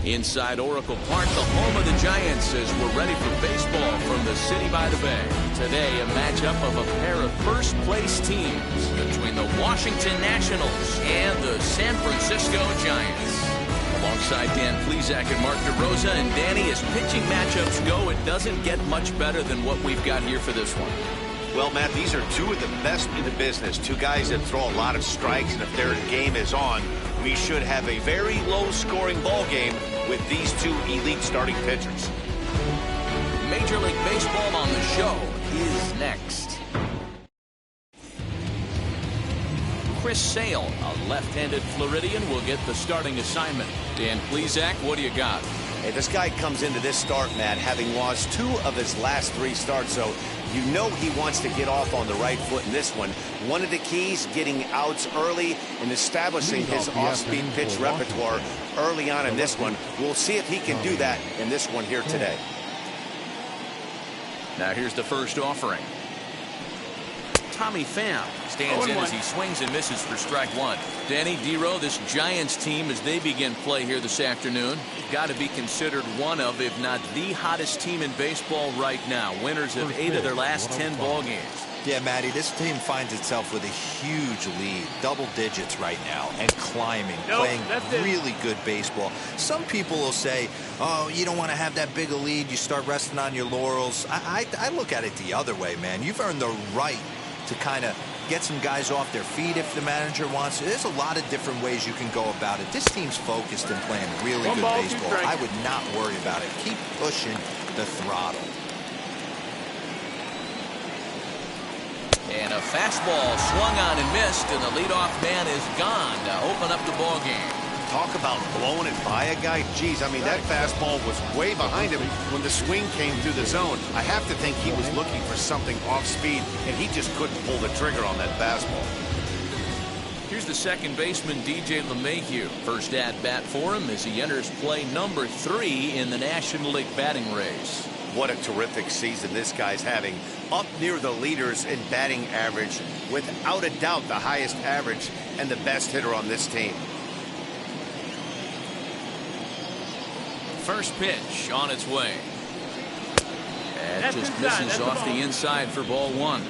Inside Oracle Park, the home of the Giants, as we're ready for baseball from the city by the bay. Today, a matchup of a pair of first-place teams between the Washington Nationals and the San Francisco Giants. Alongside Dan Plesac and Mark DeRosa, and Danny, as pitching matchups go, it doesn't get much better than what we've got here for this one. Well, Matt, these are two of the best in the business. Two guys that throw a lot of strikes, and if their game is on, we should have a very low-scoring ball game with these two elite starting pitchers. Major League Baseball on the show is next. Chris Sale, a left-handed Floridian, will get the starting assignment. Dan Plesac, what do you got? Hey, this guy comes into this start, Matt, having lost 2 of his last 3 starts, so you know he wants to get off on the right foot in this one. One of the keys, getting outs early and establishing his off-speed pitch repertoire early on in this one. We'll see if he can do that in this one here today. Now here's the first offering. Tommy Pham stands in as he swings and misses for strike 1. Danny, Dero, this Giants team, as they begin play here this afternoon, got to be considered one of, if not the hottest team in baseball right now. Winners of 8 of their last 10 ball games. Yeah, Matty, this team finds itself with a huge lead, double digits right now, and climbing, playing really good baseball. Some people will say, oh, you don't want to have that big a lead, you start resting on your laurels. I look at it the other way, man. You've earned the right to kind of get some guys off their feet if the manager wants to. There's a lot of different ways you can go about it. This team's focused and playing really good baseball. I would not worry about it. Keep pushing the throttle. And a fastball swung on and missed, and the leadoff man is gone to open up the ball game. Talk about blowing it by a guy. Geez, I mean, that fastball was way behind him when the swing came through the zone. I have to think he was looking for something off speed, and he just couldn't pull the trigger on that fastball. Here's the second baseman, DJ LeMahieu. First at bat for him as he enters play number 3 in the National League batting race. What a terrific season this guy's having. Up near the leaders in batting average, without a doubt the highest average and the best hitter on this team. First pitch on its way. That just misses off the inside for ball 1.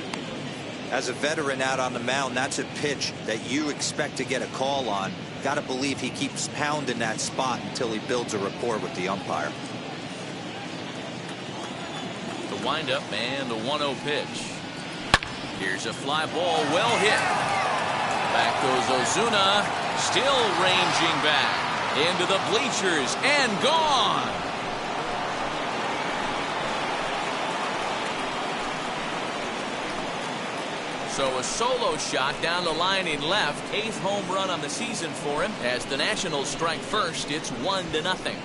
As a veteran out on the mound, that's a pitch that you expect to get a call on. Got to believe he keeps pounding that spot until he builds a rapport with the umpire. The windup and the 1-0 pitch. Here's a fly ball, well hit. Back goes Ozuna, still ranging back into the bleachers and gone. So a solo shot down the line in left, 8th home run on the season for him. As the Nationals strike first, it's 1-0.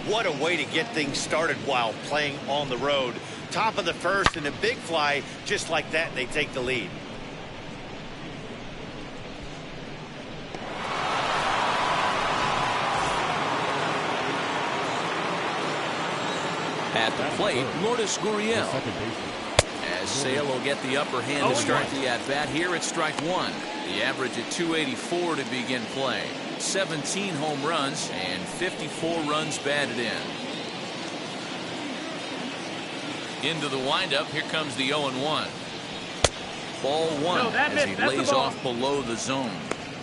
What a way to get things started while playing on the road. Top of the first and a big fly, just like that, and they take the lead. At the plate, Lourdes Gurriel. As Sale will get the upper hand to start the at-bat here at strike 1. The average at 284 to begin play. 17 home runs and 54 runs batted in. Into the windup, here comes the 0-1. Ball 1 as he lays off below the zone.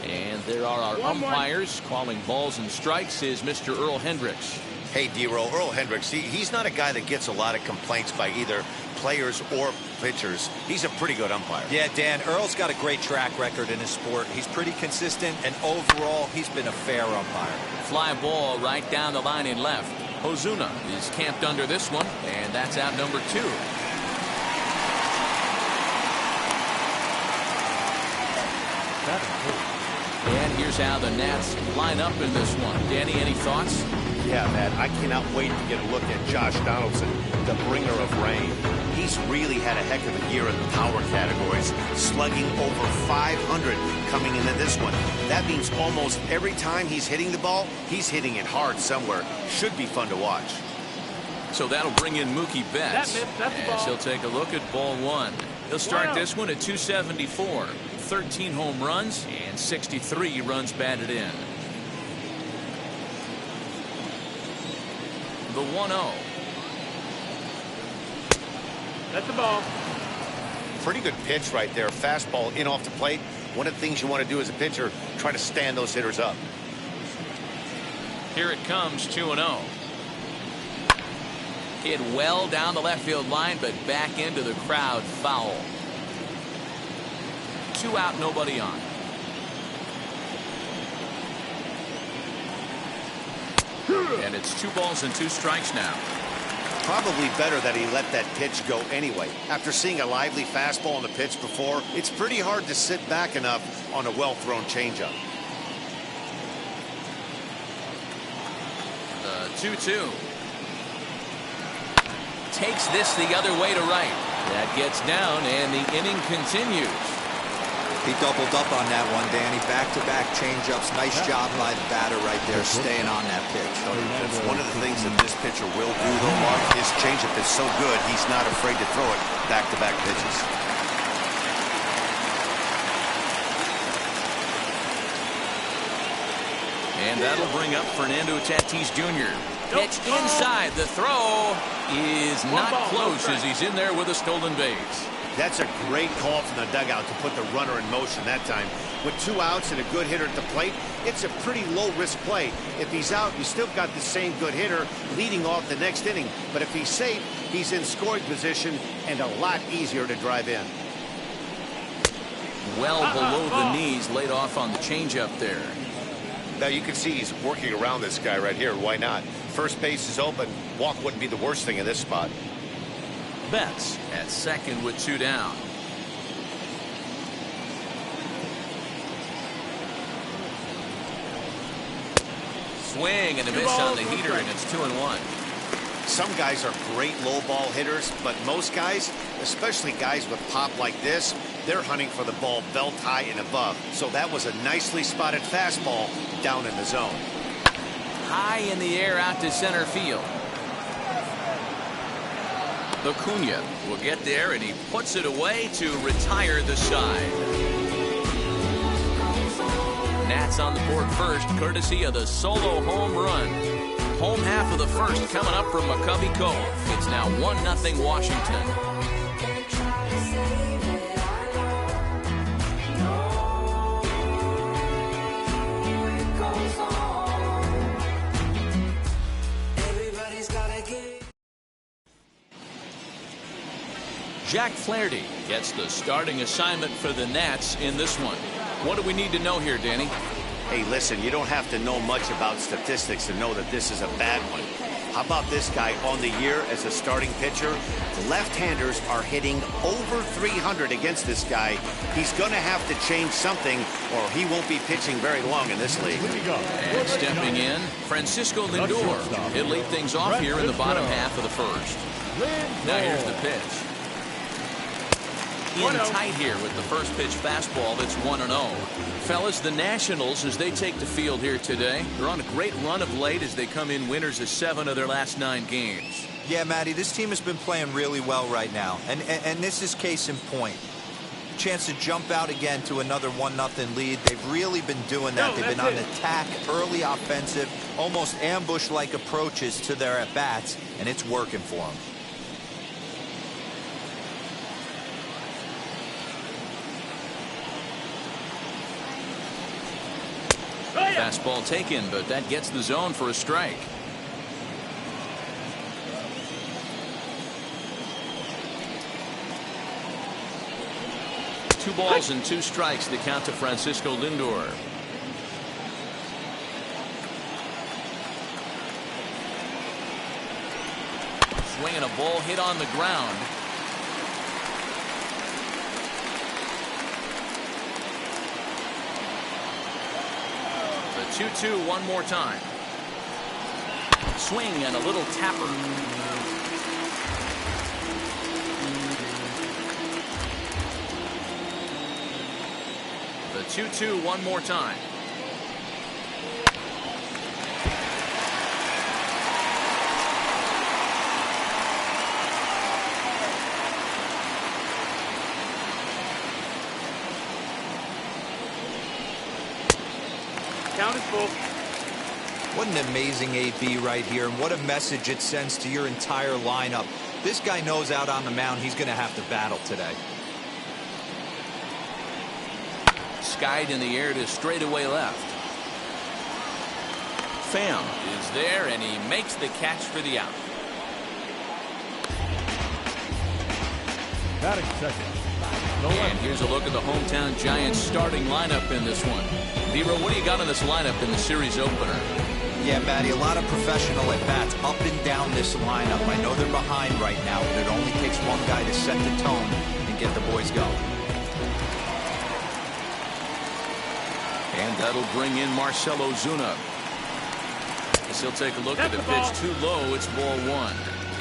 And there are our umpires calling balls and strikes is Mr. Earl Hendricks. Hey, Dero, Earl Hendricks, he's not a guy that gets a lot of complaints by either players or pitchers. He's a pretty good umpire. Yeah, Dan, Earl's got a great track record in his sport. He's pretty consistent, and overall, he's been a fair umpire. Fly ball right down the line in left. Ozuna is camped under this one, and that's out number 2. And here's how the Nats line up in this one. Danny, any thoughts? Yeah, Matt, I cannot wait to get a look at Josh Donaldson, the bringer of rain. He's really had a heck of a year in the power categories, slugging over 500 coming into this one. That means almost every time he's hitting the ball, he's hitting it hard somewhere. Should be fun to watch. So that'll bring in Mookie Betts. As he'll take a look at ball 1. He'll start this one at 274. 13 home runs and 63 runs batted in. The 1-0. That's the ball. Pretty good pitch right there. Fastball in off the plate. One of the things you want to do as a pitcher, try to stand those hitters up. Here it comes, 2-0. Hit well down the left field line, but back into the crowd, foul. 2 out, nobody on. And it's 2 balls and 2 strikes now. Probably better that he let that pitch go anyway. After seeing a lively fastball on the pitch before, it's pretty hard to sit back enough on a well-thrown changeup. The 2-2. Takes this the other way to right. That gets down, and the inning continues. He doubled up on that one, Danny. Back-to-back changeups. Nice job by the batter right there, staying on that pitch. That's one of the things that this pitcher will do, though, Mark. His changeup is so good, he's not afraid to throw it back-to-back pitches. And that'll bring up Fernando Tatis Jr. Pitch inside. The throw is not close as he's in there with a stolen base. That's a great call from the dugout to put the runner in motion that time. With 2 outs and a good hitter at the plate, it's a pretty low-risk play. If he's out, you still got the same good hitter leading off the next inning. But if he's safe, he's in scoring position and a lot easier to drive in. Well below the knees, laid off on the changeup there. Now you can see he's working around this guy right here. Why not? First base is open. Walk wouldn't be the worst thing in this spot. Betts at second with 2 down. Swing and a miss on the heater, and it's 2-1. Some guys are great low ball hitters, but most guys, especially guys with pop like this, they're hunting for the ball belt high and above. So that was a nicely spotted fastball down in the zone. High in the air out to center field. Acuna will get there, and he puts it away to retire the side. Nats on the board first, courtesy of the solo home run. Home half of the first coming up from McCovey Cove. It's now 1-0 Washington. Jack Flaherty gets the starting assignment for the Nats in this one. What do we need to know here, Danny? Hey, listen, you don't have to know much about statistics to know that this is a bad one. How about this guy on the year as a starting pitcher? Left-handers are hitting over 300 against this guy. He's going to have to change something, or he won't be pitching very long in this league. And stepping in, Francisco Lindor. He'll lead things off here in the bottom half of the first. Now here's the pitch. In tight here with the first pitch fastball. That's 1-0. Fellas, the Nationals, as they take the field here today, they're on a great run of late as they come in winners of 7 of their last 9 games. Yeah, Matty, this team has been playing really well right now, and this is case in point. Chance to jump out again to another 1-0 lead. They've really been doing that. They've been on attack, early offensive, almost ambush-like approaches to their at-bats, and it's working for them. Fastball taken, but that gets the zone for a strike. Two balls and 2 strikes to count to Francisco Lindor. Swinging a ball hit on the ground. The 2-2 one more time. Swing and a little tapper. The 2-2 one more time. count is full. What an amazing AB right here, and what a message it sends to your entire lineup. This guy knows out on the mound he's going to have to battle today. Skied in the air to straightaway left. Pham is there, and he makes the catch for the out. Batting second. And here's a look at the hometown Giants starting lineup in this one. Nero, what do you got in this lineup in the series opener? Yeah, Matty, a lot of professional at-bats up and down this lineup. I know they're behind right now, but it only takes one guy to set the tone and get the boys going. And that'll bring in Marcell Ozuna. As he'll take a look at the pitch too low, it's ball one.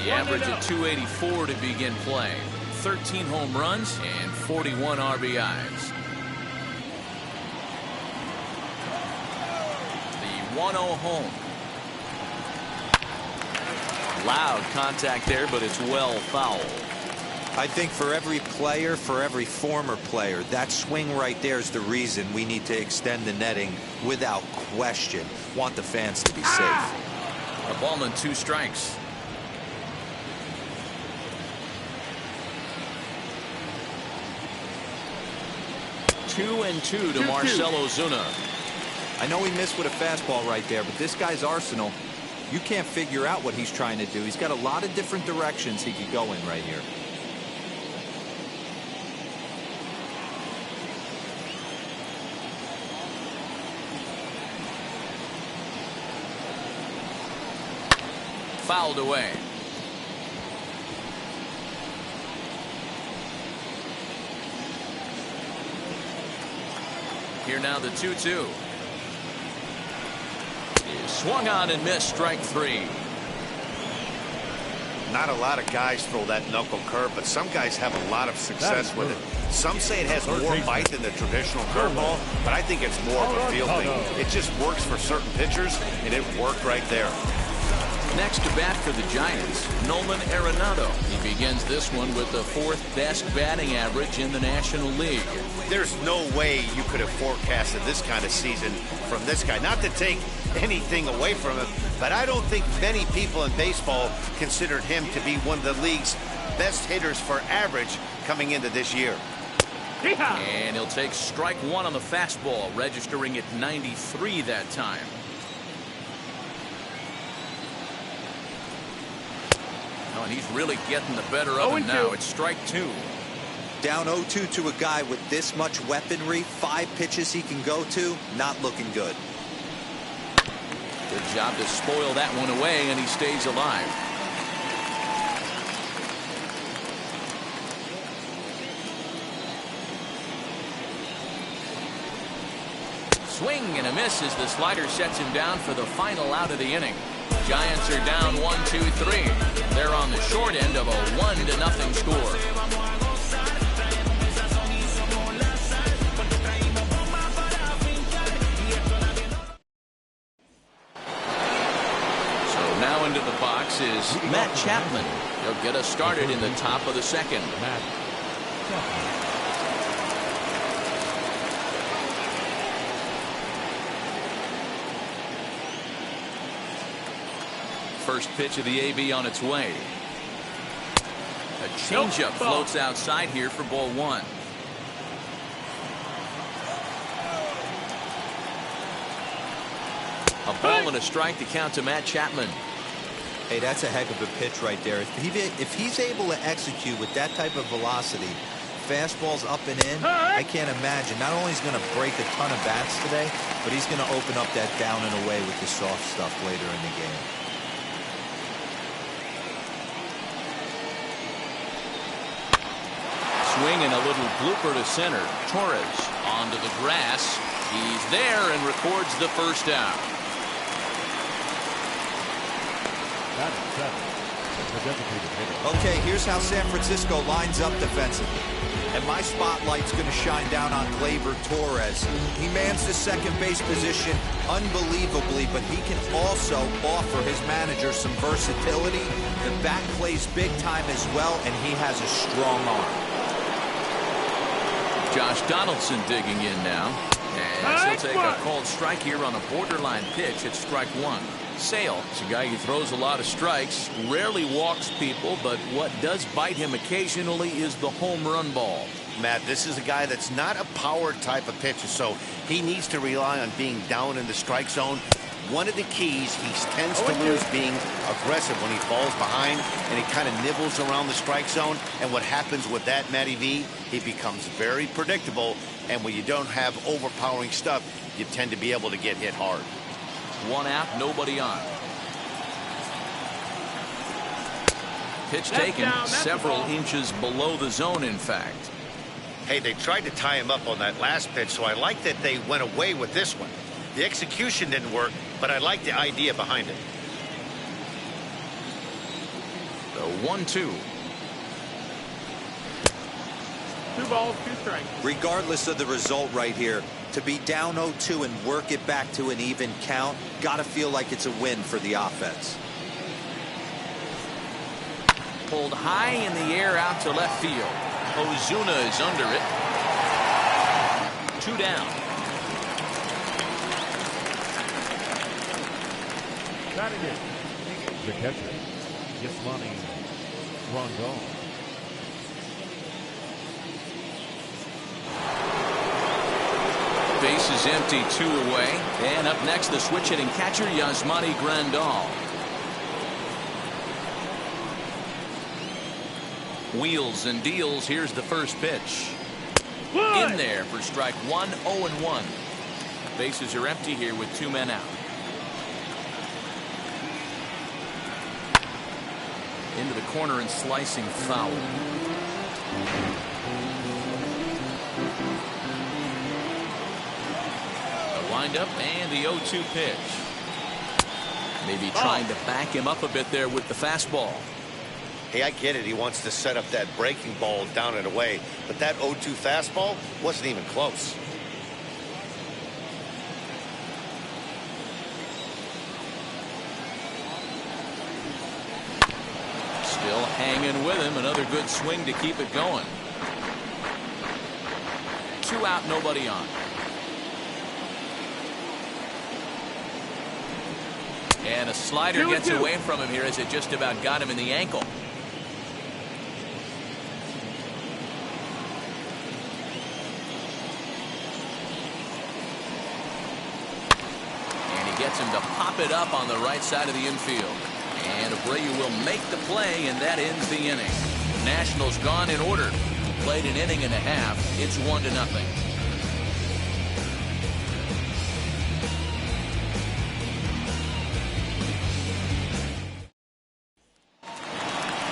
The average at 284 to begin play. 13 home runs and 41 RBIs. The 1-0 home. Loud contact there, but it's well fouled. I think for every player, for every former player, that swing right there is the reason we need to extend the netting without question. Want the fans to be safe. A ball and 2 strikes. Two and two to Marcell Ozuna. I know he missed with a fastball right there, but this guy's arsenal, you can't figure out what he's trying to do. He's got a lot of different directions he could go in right here. Fouled away. Here now the 2-2. Swung on and missed, strike 3. Not a lot of guys throw that knuckle curve, but some guys have a lot of success with it. Some say it has more bite than the traditional curveball, but I think it's more of a feel thing. It just works for certain pitchers, and it worked right there. Next to bat for the Giants, Nolan Arenado. He begins this one with the 4th best batting average in the National League. There's no way you could have forecasted this kind of season from this guy. Not to take anything away from him, but I don't think many people in baseball considered him to be one of the league's best hitters for average coming into this year. And he'll take strike 1 on the fastball, registering at 93 that time. Oh, and he's really getting the better of him now. It's strike 2. Down 0-2 to a guy with this much weaponry, 5 pitches he can go to, not looking good. Good job to spoil that one away, and he stays alive. Swing and a miss as the slider sets him down for the final out of the inning. Giants are down 1-2-3. They're on the short end of a 1-0 score. So now into the box is Matt Chapman. He'll get us started in the top of the second. Matt Chapman. First pitch of the AB on its way. A changeup floats outside here for ball 1. A ball and a strike to count to Matt Chapman. Hey, that's a heck of a pitch right there. If he's able to execute with that type of velocity, fastballs up and in, I can't imagine. Not only is he going to break a ton of bats today, but he's going to open up that down and away with the soft stuff later in the game. Swing and a little blooper to center. Torres onto the grass. He's there and records the first out. Okay, here's how San Francisco lines up defensively. And my spotlight's going to shine down on Gleyber Torres. He mans the second base position unbelievably, but he can also offer his manager some versatility. The bat plays big time as well, and he has a strong arm. Josh Donaldson digging in now. He'll take a called strike here on a borderline pitch at strike one. Sale is a guy who throws a lot of strikes, rarely walks people, but what does bite him occasionally is the home run ball. Matt, this is a guy that's not a power type of pitcher, so he needs to rely on being down in the strike zone. One of the keys, he tends to lose being aggressive when he falls behind and he kind of nibbles around the strike zone. And what happens with that, Matty V, he becomes very predictable. And when you don't have overpowering stuff, you tend to be able to get hit hard. One out, nobody on. Pitch taken several inches below the zone, in fact. Hey, they tried to tie him up on that last pitch, so I like that they went away with this one. The execution didn't work, but I like the idea behind it. The 1-2. 2 balls, 2 strikes. Regardless of the result right here, to be down 0-2 and work it back to an even count, gotta feel like it's a win for the offense. Pulled high in the air out to left field. Ozuna is under it. 2 down. Batting it, the catcher, Yasmani Grandal. Base is empty, 2 away. And up next, the switch hitting catcher, Yasmani Grandal. Wheels and deals. Here's the first pitch. In there for strike 1, 0-1. Bases are empty here with 2 men out. Into the corner and slicing foul. The windup and the 0-2 pitch. Maybe trying to back him up a bit there with the fastball. Hey, I get it. He wants to set up that breaking ball down and away, but that 0-2 fastball wasn't even close. Still hanging with him. Another good swing to keep it going. 2 out, nobody on. And a slider gets away from him here as it just about got him in the ankle. And he gets him to pop it up on the right side of the infield. And Abreu will make the play, and that ends the inning. The Nationals gone in order. Played an inning and a half. It's 1-0.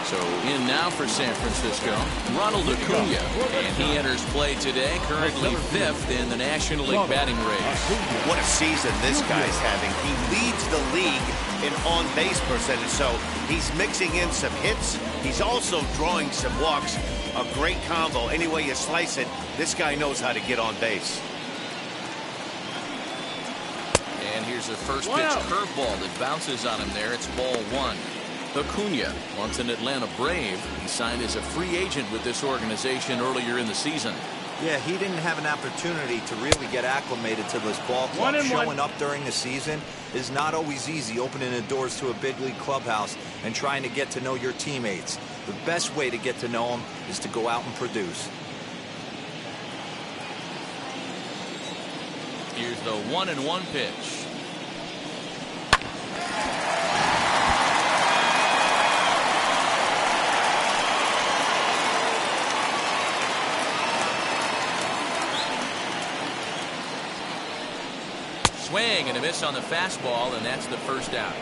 So in now for San Francisco, Ronald Acuna, and he enters play today, currently 5th in the National League batting race. What a season this guy's having. He leads the league in on-base percentage, so he's mixing in some hits. He's also drawing some walks. A great combo. Any way you slice it, this guy knows how to get on base. And here's the first pitch curveball that bounces on him there. It's ball 1. Acuna, once an Atlanta Brave, he signed as a free agent with this organization earlier in the season. Yeah, he didn't have an opportunity to really get acclimated to this ball club. Showing up during the season is not always easy, opening the doors to a big league clubhouse and trying to get to know your teammates. The best way to get to know them is to go out and produce. Here's the 1-1 pitch. Swing and a miss on the fastball, and that's the first out.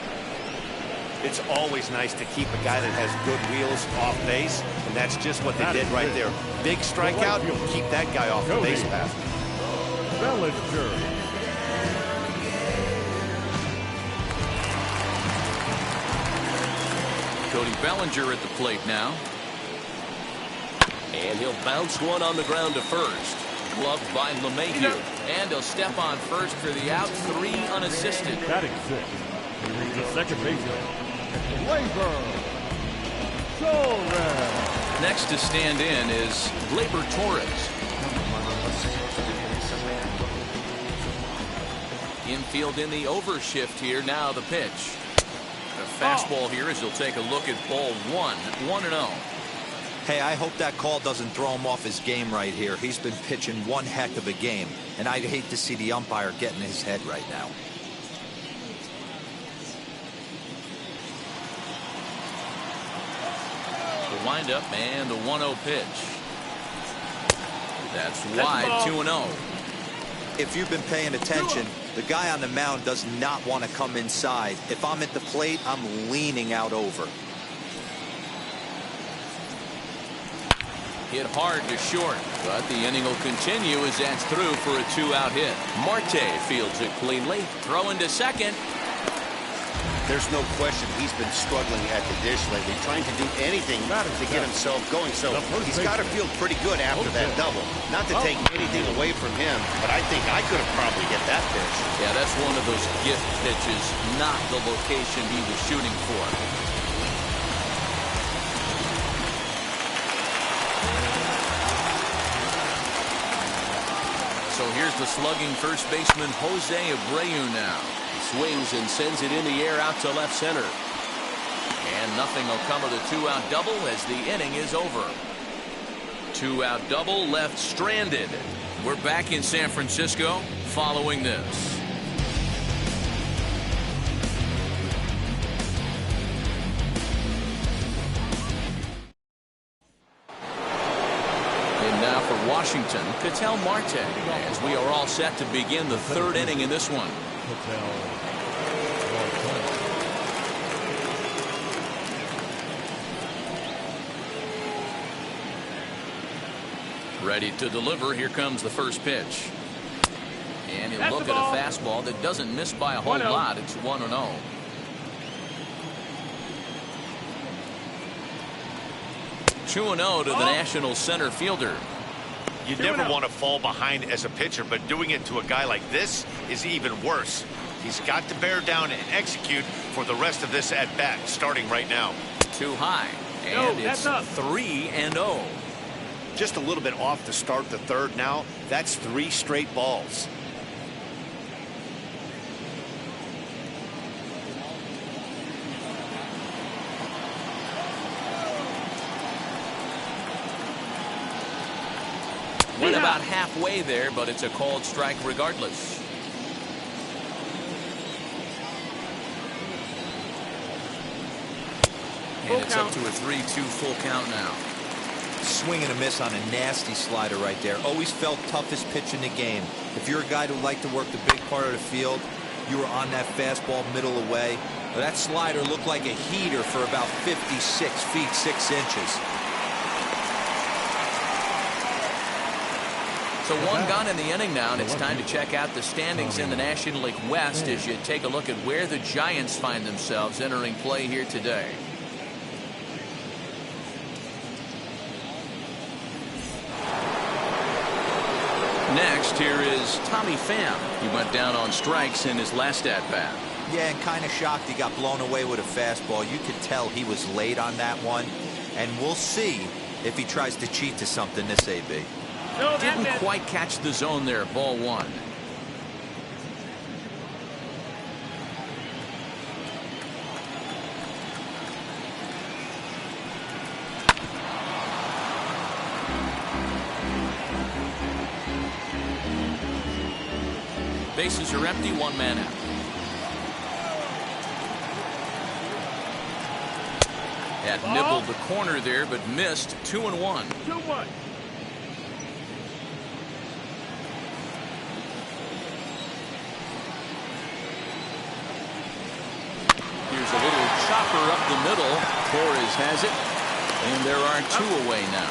It's always nice to keep a guy that has good wheels off base, and that's just what they did right there. Big strikeout, keep that guy off the base path. Bellinger. Cody Bellinger at the plate now. And he'll bounce one on the ground to first. Gloved by LeMahieu. And he'll step on first for the out. 3 unassisted. Batting 6. He reaches second baseman. Gleyber Torres. Next to stand in is Gleyber Torres. Infield in the overshift here. Now the pitch. The fastball here as he'll take a look at ball 1-0. Hey, I hope that call doesn't throw him off his game right here. He's been pitching one heck of a game, and I'd hate to see the umpire get in his head right now. The windup and the 1-0 pitch. That's wide, 2-0. If you've been paying attention, the guy on the mound does not want to come inside. If I'm at the plate, I'm leaning out over. Hit hard to short, but the inning will continue as that's through for a 2-out hit. Marte fields it cleanly. Throwing to second. There's no question he's been struggling at the dish lately, trying to do anything to get himself going. So he's got to feel pretty good after that double. Not to take anything away from him, but I think I could have probably hit that pitch. Yeah, that's one of those gift pitches, not the location he was shooting for. So here's the slugging first baseman Jose Abreu now. He swings and sends it in the air out to left center. And nothing will come of the 2-out double as the inning is over. 2-out double left stranded. We're back in San Francisco following this. Washington, Ketel Marte, as we are all set to begin the third inning in this one. Ready to deliver. Here comes the first pitch. And he'll look at a fastball that doesn't miss by a whole lot. It's 1-0. To the National center fielder. You never want to fall behind as a pitcher, but doing it to a guy like this is even worse. He's got to bear down and execute for the rest of this at bat, starting right now. Too high, and it's 3-0. Just a little bit off to start the third now. That's 3 straight balls. Went about halfway there, but it's a called strike regardless. And it's up to a 3-2 full count now. Swing and a miss on a nasty slider right there. Always felt toughest pitch in the game. If you're a guy who liked to work the big part of the field, you were on that fastball middle away. That slider looked like a heater for about 56 feet 6 inches. So one gone in the inning now, and it's time to check out the standings in the National League West as you take a look at where the Giants find themselves entering play here today. Next, here is Tommy Pham. He went down on strikes in his last at-bat. Yeah, and kind of shocked he got blown away with a fastball. You could tell he was late on that one, and we'll see if he tries to cheat to something this AB. Didn't quite catch the zone there. Ball 1. Bases are empty. 1 man out. Had nibbled the corner there, but missed. 2-1. 2-1. Here's a little chopper up the middle. Torres has it, and there are 2 away now.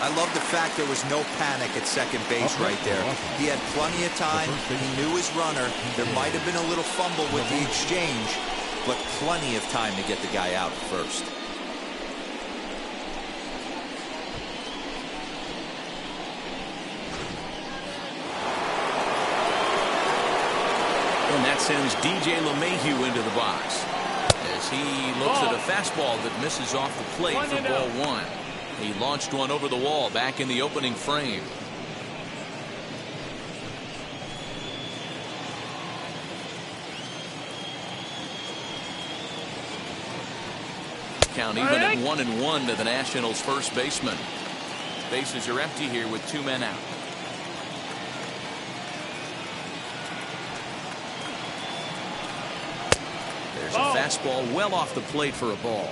I love the fact there was no panic at second base right there. He had plenty of time. He knew his runner. There might have been a little fumble with the exchange, but plenty of time to get the guy out at first. And that sends DJ LeMahieu into the box as he looks at a fastball that misses off the plate for ball 1. He launched one over the wall back in the opening frame. count, even at 1-1 to the Nationals' first baseman. Bases are empty here with 2 men out. There's a fastball well off the plate for a ball.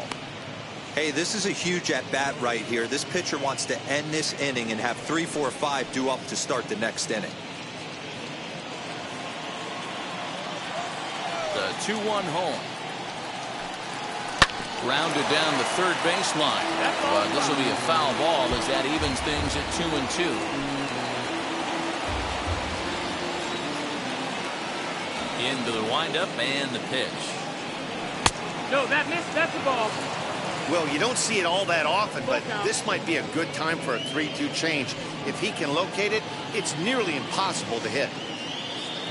Hey, this is a huge at-bat right here. This pitcher wants to end this inning and have 3, 4, 5 due up to start the next inning. The 2-1 home. Grounded down the third baseline. But this will be a foul ball as that evens things at 2-2. Into the windup and the pitch. No, that missed. That's a ball. Well, you don't see it all that often, but this might be a good time for a 3-2 change. If he can locate it, it's nearly impossible to hit.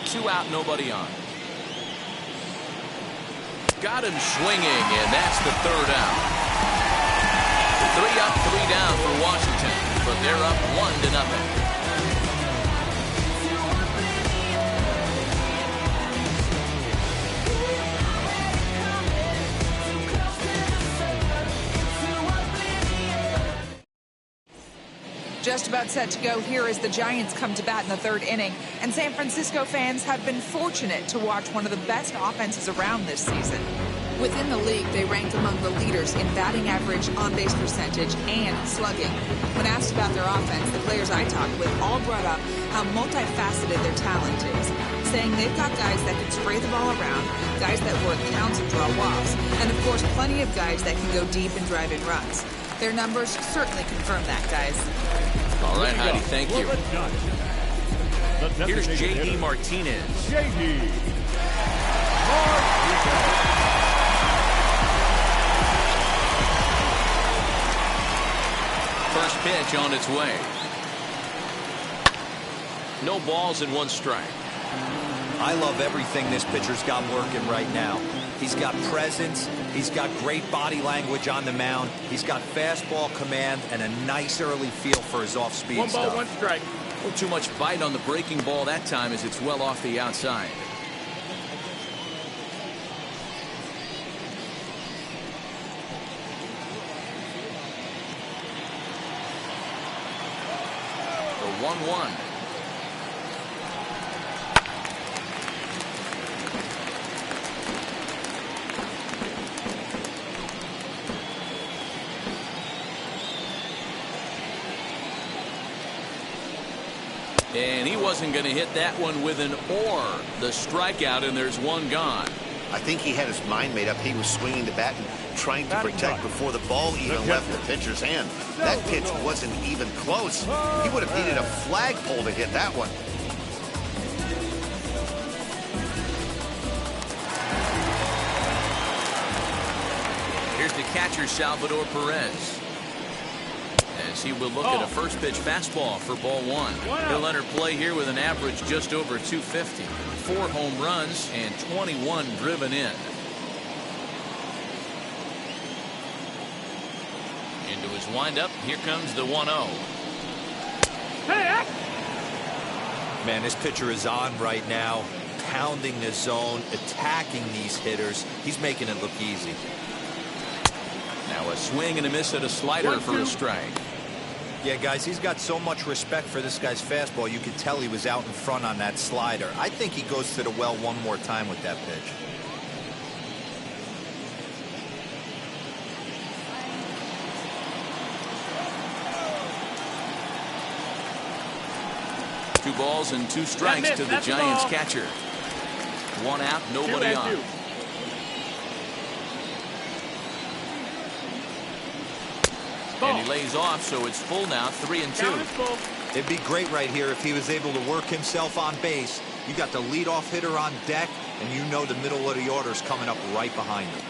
2 out, nobody on. Got him swinging, and that's the 3rd out. 3 up, 3 down for Washington, but they're up 1-0. Just about set to go here as the Giants come to bat in the 3rd inning, and San Francisco fans have been fortunate to watch one of the best offenses around this season. Within the league, they ranked among the leaders in batting average, on-base percentage, and slugging. When asked about their offense, the players I talked with all brought up how multifaceted their talent is, saying they've got guys that can spray the ball around, guys that work counts and draw walks, and of course plenty of guys that can go deep and drive in runs. Their numbers certainly confirm that, guys. All right, Heidi, thank you. Here's J.D. Martinez. J.D. First pitch on its way. No balls and 1 strike. I love everything this pitcher's got working right now. He's got presence. He's got great body language on the mound. He's got fastball command and a nice early feel for his off-speed stuff. 1 ball, 1 strike. A little too much bite on the breaking ball that time as it's well off the outside. The 1-1. And he wasn't going to hit that one with an or. The strikeout, and there's 1 gone. I think he had his mind made up. He was swinging the bat and trying to protect before the ball even left the pitcher's hand. That pitch wasn't even close. He would have needed a flagpole to hit that one. Here's the catcher, Salvador Perez. As he will look at a first pitch fastball for ball 1. He'll enter play here with an average just over 250. 4 home runs and 21 driven in. Into his windup. Here comes the 1-0. Man, this pitcher is on right now, pounding the zone, attacking these hitters. He's making it look easy. Now a swing and a miss at a slider for a strike. Yeah, guys, he's got so much respect for this guy's fastball. You could tell he was out in front on that slider. I think he goes to the well 1 more time with that pitch. Two balls and 2 strikes to the Giants catcher. 1 out, nobody on. And he lays off, so it's full now, 3-2. It'd be great right here if he was able to work himself on base. You got the leadoff hitter on deck, and you know the middle of the order is coming up right behind him.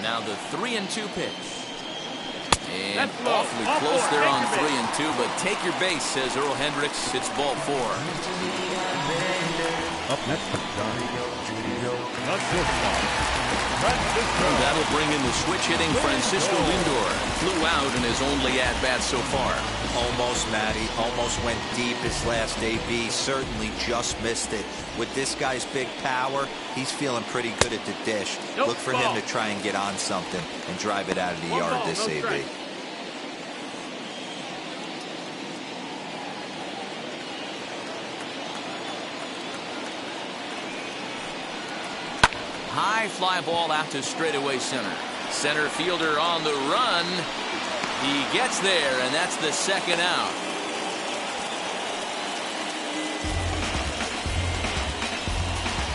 Now the 3-2 pitch. And awfully close there on 3-2, but take your base, says Earl Hendricks. It's ball 4. Up next, Johnny. The shortstop, Francisco. That'll bring in the switch-hitting Francisco Lindor. Flew out in his only at-bat so far. Almost, Matty. Almost went deep his last AB. Certainly just missed it. With this guy's big power, he's feeling pretty good at the dish. Look for him to try and get on something and drive it out of the yard this AB. Strike. High fly ball out to straightaway center. Center fielder on the run. He gets there, and that's the second out.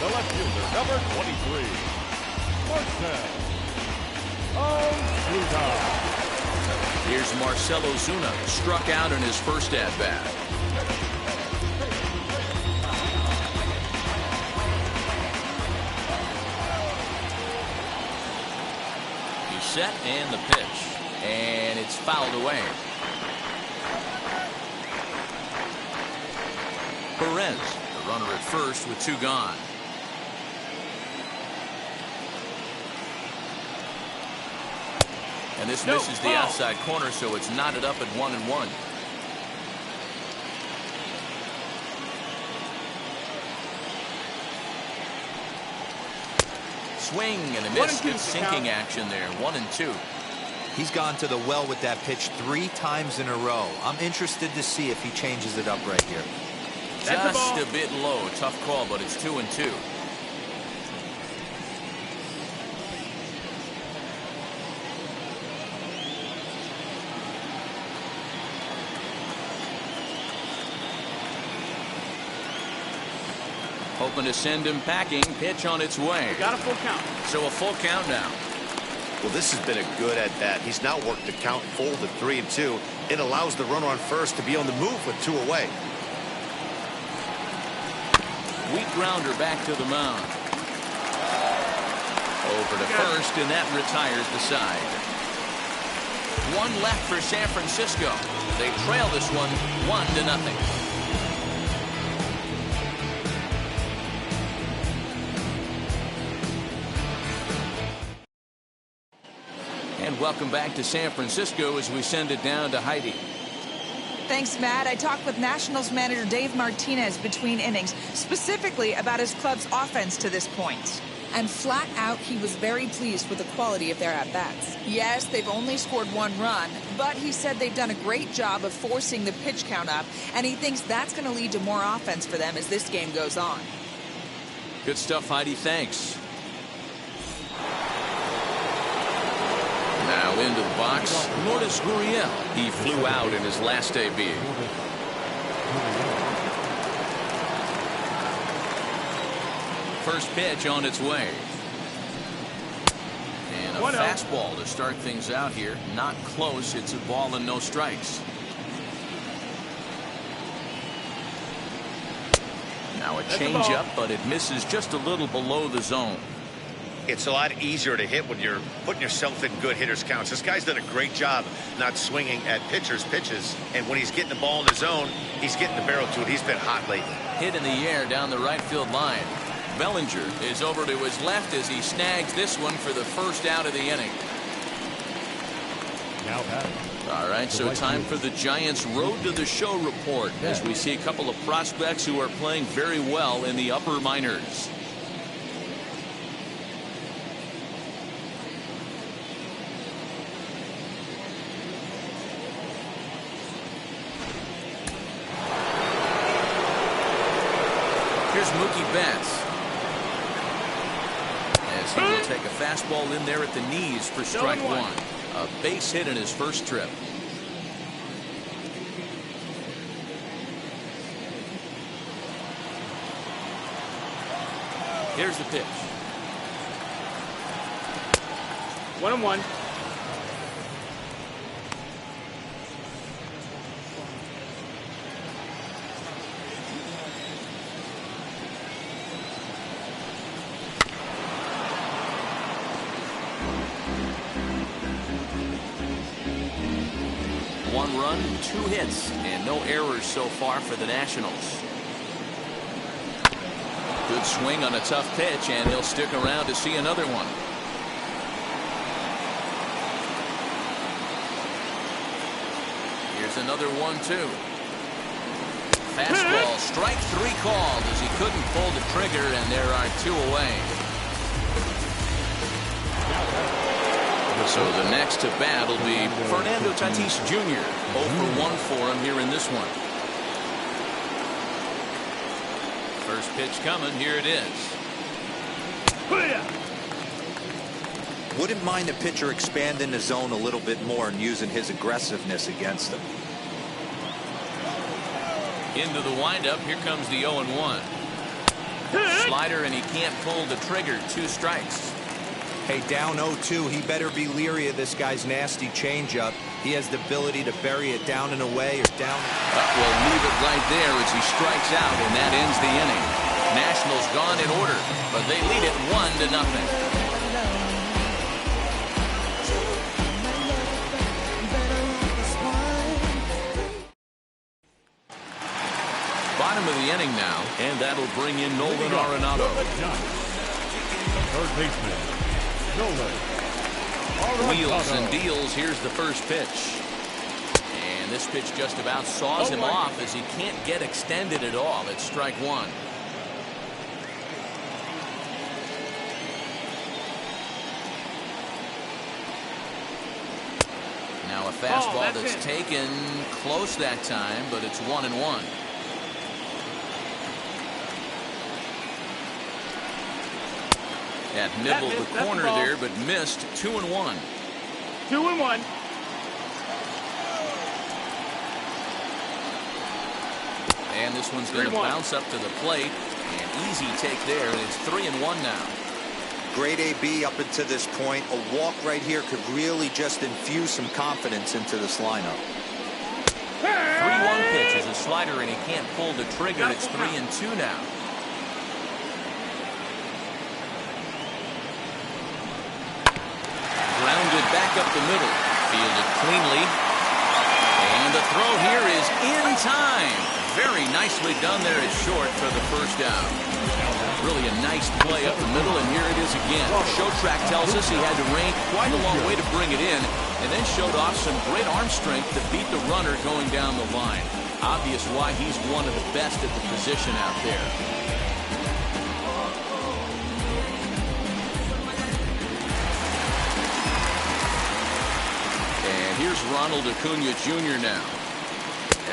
The left fielder, number 23, Marcell Ozuna. Here's Marcell Ozuna, struck out in his first at-bat. He's set, and the pitch. And it's fouled away. Perez, the runner at first with two gone. And this misses the outside corner, so it's knotted up at 1-1. Swing and a miss. Good sinking action there. 1-2. He's gone to the well with that pitch 3 times in a row. I'm interested to see if he changes it up right here. Just a bit low. Tough call, but it's 2-2. Hoping to send him packing. Pitch on its way. Got a full count. So a full count now. Well, this has been a good at-bat. He's now worked the count full to 3-2. It allows the runner on first to be on the move with 2 away. Weak grounder back to the mound. Over to first, and that retires the side. 1 left for San Francisco. They trail this one 1-0. And welcome back to San Francisco as we send it down to Heidi. Thanks, Matt. I talked with Nationals manager Dave Martinez between innings, specifically about his club's offense to this point. And flat out, he was very pleased with the quality of their at-bats. Yes, they've only scored 1 run, but he said they've done a great job of forcing the pitch count up, and he thinks that's going to lead to more offense for them as this game goes on. Good stuff, Heidi. Thanks. Now into the box, Lourdes Gurriel. He flew out in his last AB. First pitch on its way. And a fastball to start things out here. Not close. It's a ball and no strikes. Now a changeup, but it misses just a little below the zone. It's a lot easier to hit when you're putting yourself in good hitters counts. This guy's done a great job not swinging at pitchers' pitches. And when he's getting the ball in the zone, he's getting the barrel to it. He's been hot lately. Hit in the air down the right field line. Bellinger is over to his left as he snags this one for the first out of the inning. Now batting. All right, so time for the Giants' Road to the Show report as we see a couple of prospects who are playing very well in the upper minors. Here's Mookie Betts. As he will take a fastball in there at the knees for strike 1. A base hit in his first trip. Here's the pitch. 1-1. One run, 2 hits, and no errors so far for the Nationals. Good swing on a tough pitch, and he'll stick around to see another one. Here's another 1-2. Fastball, strike 3 called as he couldn't pull the trigger, and there are 2 away. So the next to bat will be Fernando Tatis Jr. 0 for 1 for him here in this one. First pitch coming. Here it is. Wouldn't mind the pitcher expanding the zone a little bit more and using his aggressiveness against them. Into the windup. Here comes the 0-1. Slider, and he can't pull the trigger. 2 strikes. Hey, down 0-2, he better be leery of this guy's nasty changeup. He has the ability to bury it down and away or down. We'll leave it right there as he strikes out, and that ends the inning. Nationals gone in order, but they lead it 1-0. Bottom of the inning now, and that'll bring in Nolan Arenado. Third baseman, Nolan Arenado. Wheels and deals. Here's the first pitch. And this pitch just about saws him off as he can't get extended at all. It's strike 1. Now a fastball that's taken close that time, but it's 1-1. That nibbled the corner there, but missed. 2-1. 2-1. And this one's going to bounce up to the plate. An easy take there, and it's 3-1 now. Great AB up until this point. A walk right here could really just infuse some confidence into this lineup. 3-1 pitch is a slider, and he can't pull the trigger. It's 3-2 now. Grounded back up the middle. Fielded cleanly. And the throw here is in time. Very nicely done there at short for the first out. Really a nice play up the middle, and here it is again. Show track tells us he had to range quite a long way to bring it in, and then showed off some great arm strength to beat the runner going down the line. Obvious why he's one of the best at the position out there. And here's Ronald Acuna Jr. now,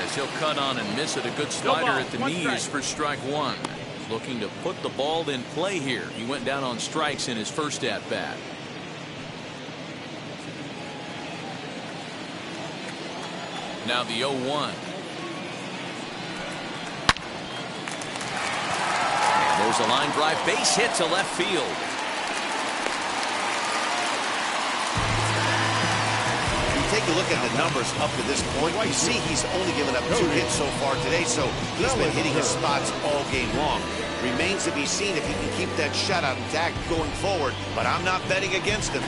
as he'll cut on and miss it. A good slider at the knees for strike 1. Looking to put the ball in play here. He went down on strikes in his first at bat. Now the 0-1. And there's a line drive base hit to left field. Take a look at the numbers up to this point. You see he's only given up 2 hits so far today, so he's been hitting his spots all game long. Remains to be seen if he can keep that shutout intact going forward, but I'm not betting against him.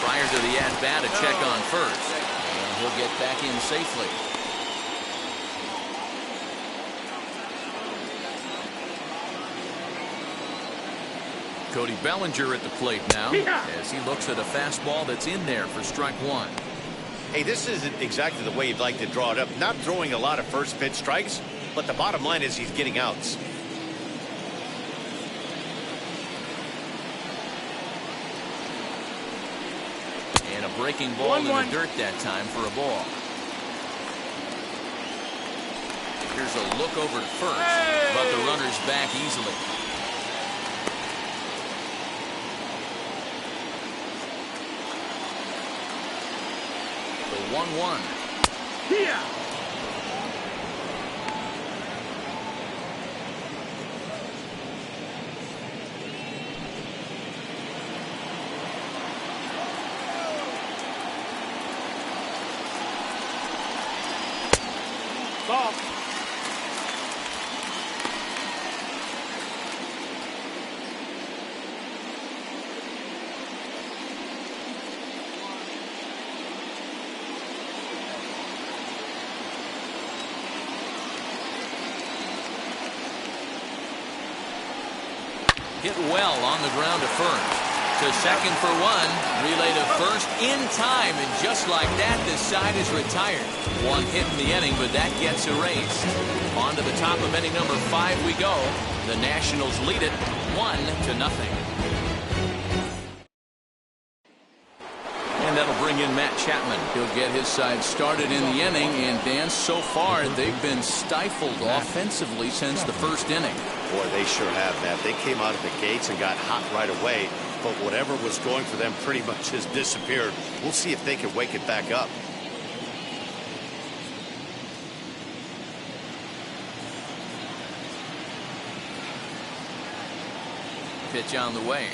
Prior to the at-bat, a check on first, and he'll get back in safely. Cody Bellinger at the plate now, as he looks at a fastball that's in there for strike 1. Hey, this isn't exactly the way you'd like to draw it up. Not throwing a lot of first pitch strikes, but the bottom line is he's getting outs. And a breaking ball in the dirt that time for a ball. Here's a look over to first, but the runner's back easily. The 1-1. Here. Ball. hit well on the ground to first. To second for one. Relay to first in time. And just like that, this side is retired. One hit in the inning, but that gets erased. On to the top of inning number 5 we go. The Nationals lead it 1-0. And that'll bring in Matt Chapman. He'll get his side started in the inning. And Dan, so far they've been stifled offensively since the first inning. Boy, they sure have, Matt. They came out of the gates and got hot right away. But whatever was going for them pretty much has disappeared. We'll see if they can wake it back up. Pitch on the way.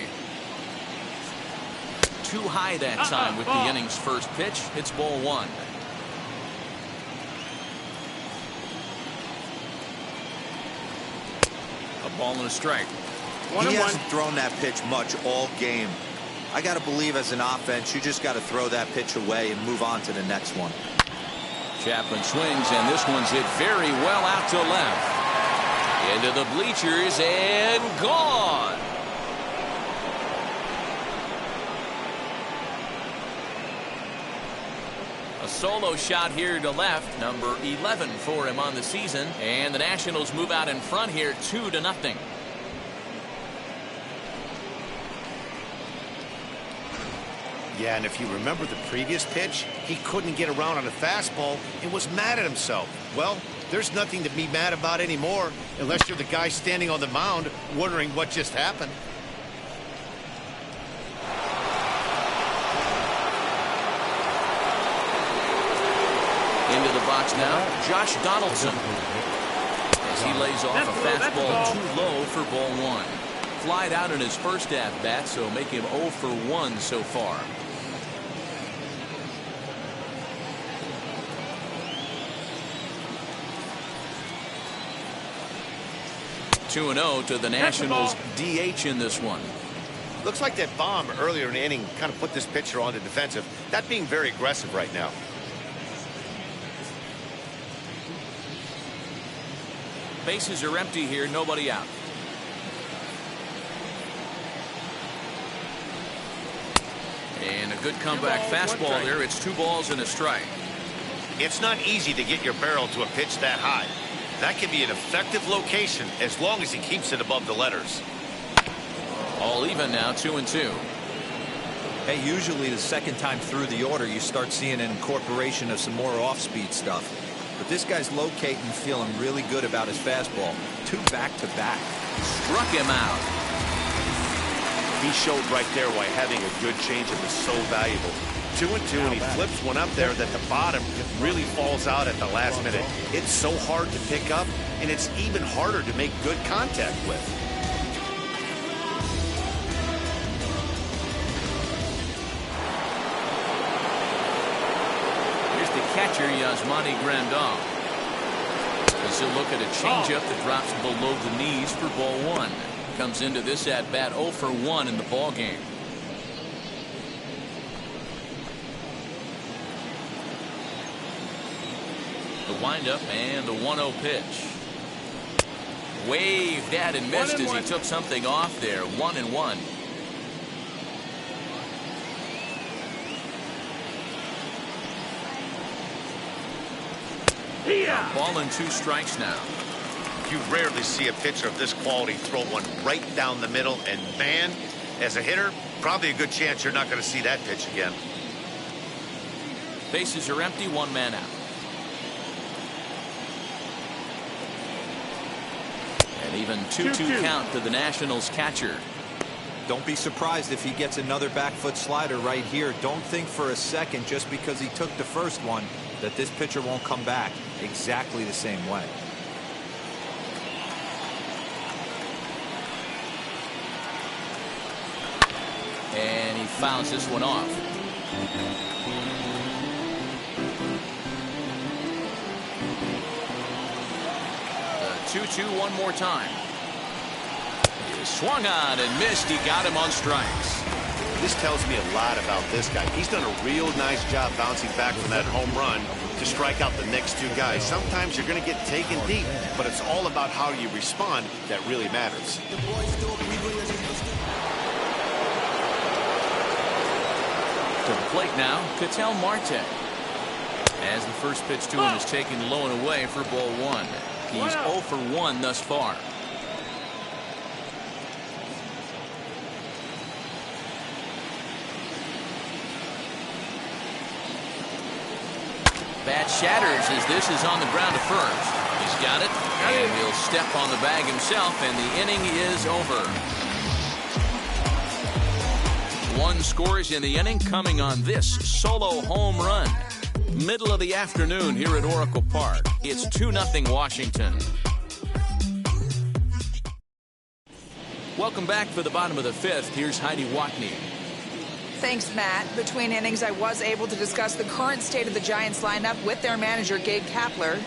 Too high that time with the inning's first pitch. It's ball 1. A ball and a strike. He hasn't thrown that pitch much all game. I got to believe as an offense, you just got to throw that pitch away and move on to the next one. Chapman swings, and this one's hit very well out to left. Into the bleachers and gone. A solo shot here to left, number 11 for him on the season, and the Nationals move out in front here 2-0. Yeah, and if you remember the previous pitch, he couldn't get around on a fastball and was mad at himself. Well, there's nothing to be mad about anymore unless you're the guy standing on the mound wondering what just happened. Into the box now, Josh Donaldson. As he lays off a fastball too low for ball 1. Flied out in his first at-bat, so make him 0 for 1 so far. (2-0) to the Nationals DH in this one. Looks like that bomb earlier in the inning kind of put this pitcher on the defensive. That being very aggressive right now. Bases are empty here, nobody out. And a good comeback fastball there. It's 2 balls and a strike. It's not easy to get your barrel to a pitch that high. That can be an effective location as long as he keeps it above the letters. All even now, 2-2. Hey, usually the second time through the order, you start seeing an incorporation of some more off-speed stuff. But this guy's locating, feeling really good about his fastball. 2 back-to-back. Struck him out. He showed right there why having a good changeup is so valuable. 2-2, and he flips one up there that the bottom really falls out at the last minute. It's so hard to pick up, and it's even harder to make good contact with. Here's the catcher, Yasmani Grandal. As he'll look at a changeup that drops below the knees for ball 1. Comes into this at-bat 0 for 1 in the ball game. The windup and the 1-0 pitch. Waved at and missed as he took something off there. 1-1. Ball and 2 strikes now. You rarely see a pitcher of this quality throw one right down the middle, and man, as a hitter, probably a good chance you're not going to see that pitch again. Bases are empty, 1 man out. And even 2-2 count to the Nationals catcher. Don't be surprised if he gets another back foot slider right here. Don't think for a second, just because he took the first one, that this pitcher won't come back exactly the same way. And he fouls this one off. The 2-2 one more time. He swung on and missed. He got him on strikes. This tells me a lot about this guy. He's done a real nice job bouncing back from that home run to strike out the next 2 guys. Sometimes you're going to get taken deep, but it's all about how you respond that really matters. To the plate now, Ketel Marte. As the first pitch to him is taken low and away for ball one. He's 0 for 1 thus far. Bat shatters as this is on the ground to first. He's got it, and he'll step on the bag himself, and the inning is over. 1 scores in the inning, coming on this solo home run. Middle of the afternoon here at Oracle Park. It's 2-0 Washington. Welcome back for the bottom of the 5th. Here's Heidi Watney. Thanks, Matt. Between innings, I was able to discuss the current state of the Giants lineup with their manager, Gabe Kapler.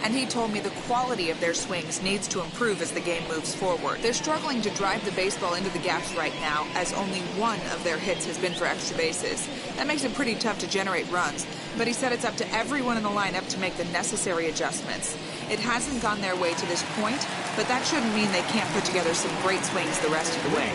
And he told me the quality of their swings needs to improve as the game moves forward. They're struggling to drive the baseball into the gaps right now, as only 1 of their hits has been for extra bases. That makes it pretty tough to generate runs, but he said it's up to everyone in the lineup to make the necessary adjustments. It hasn't gone their way to this point, but that shouldn't mean they can't put together some great swings the rest of the way.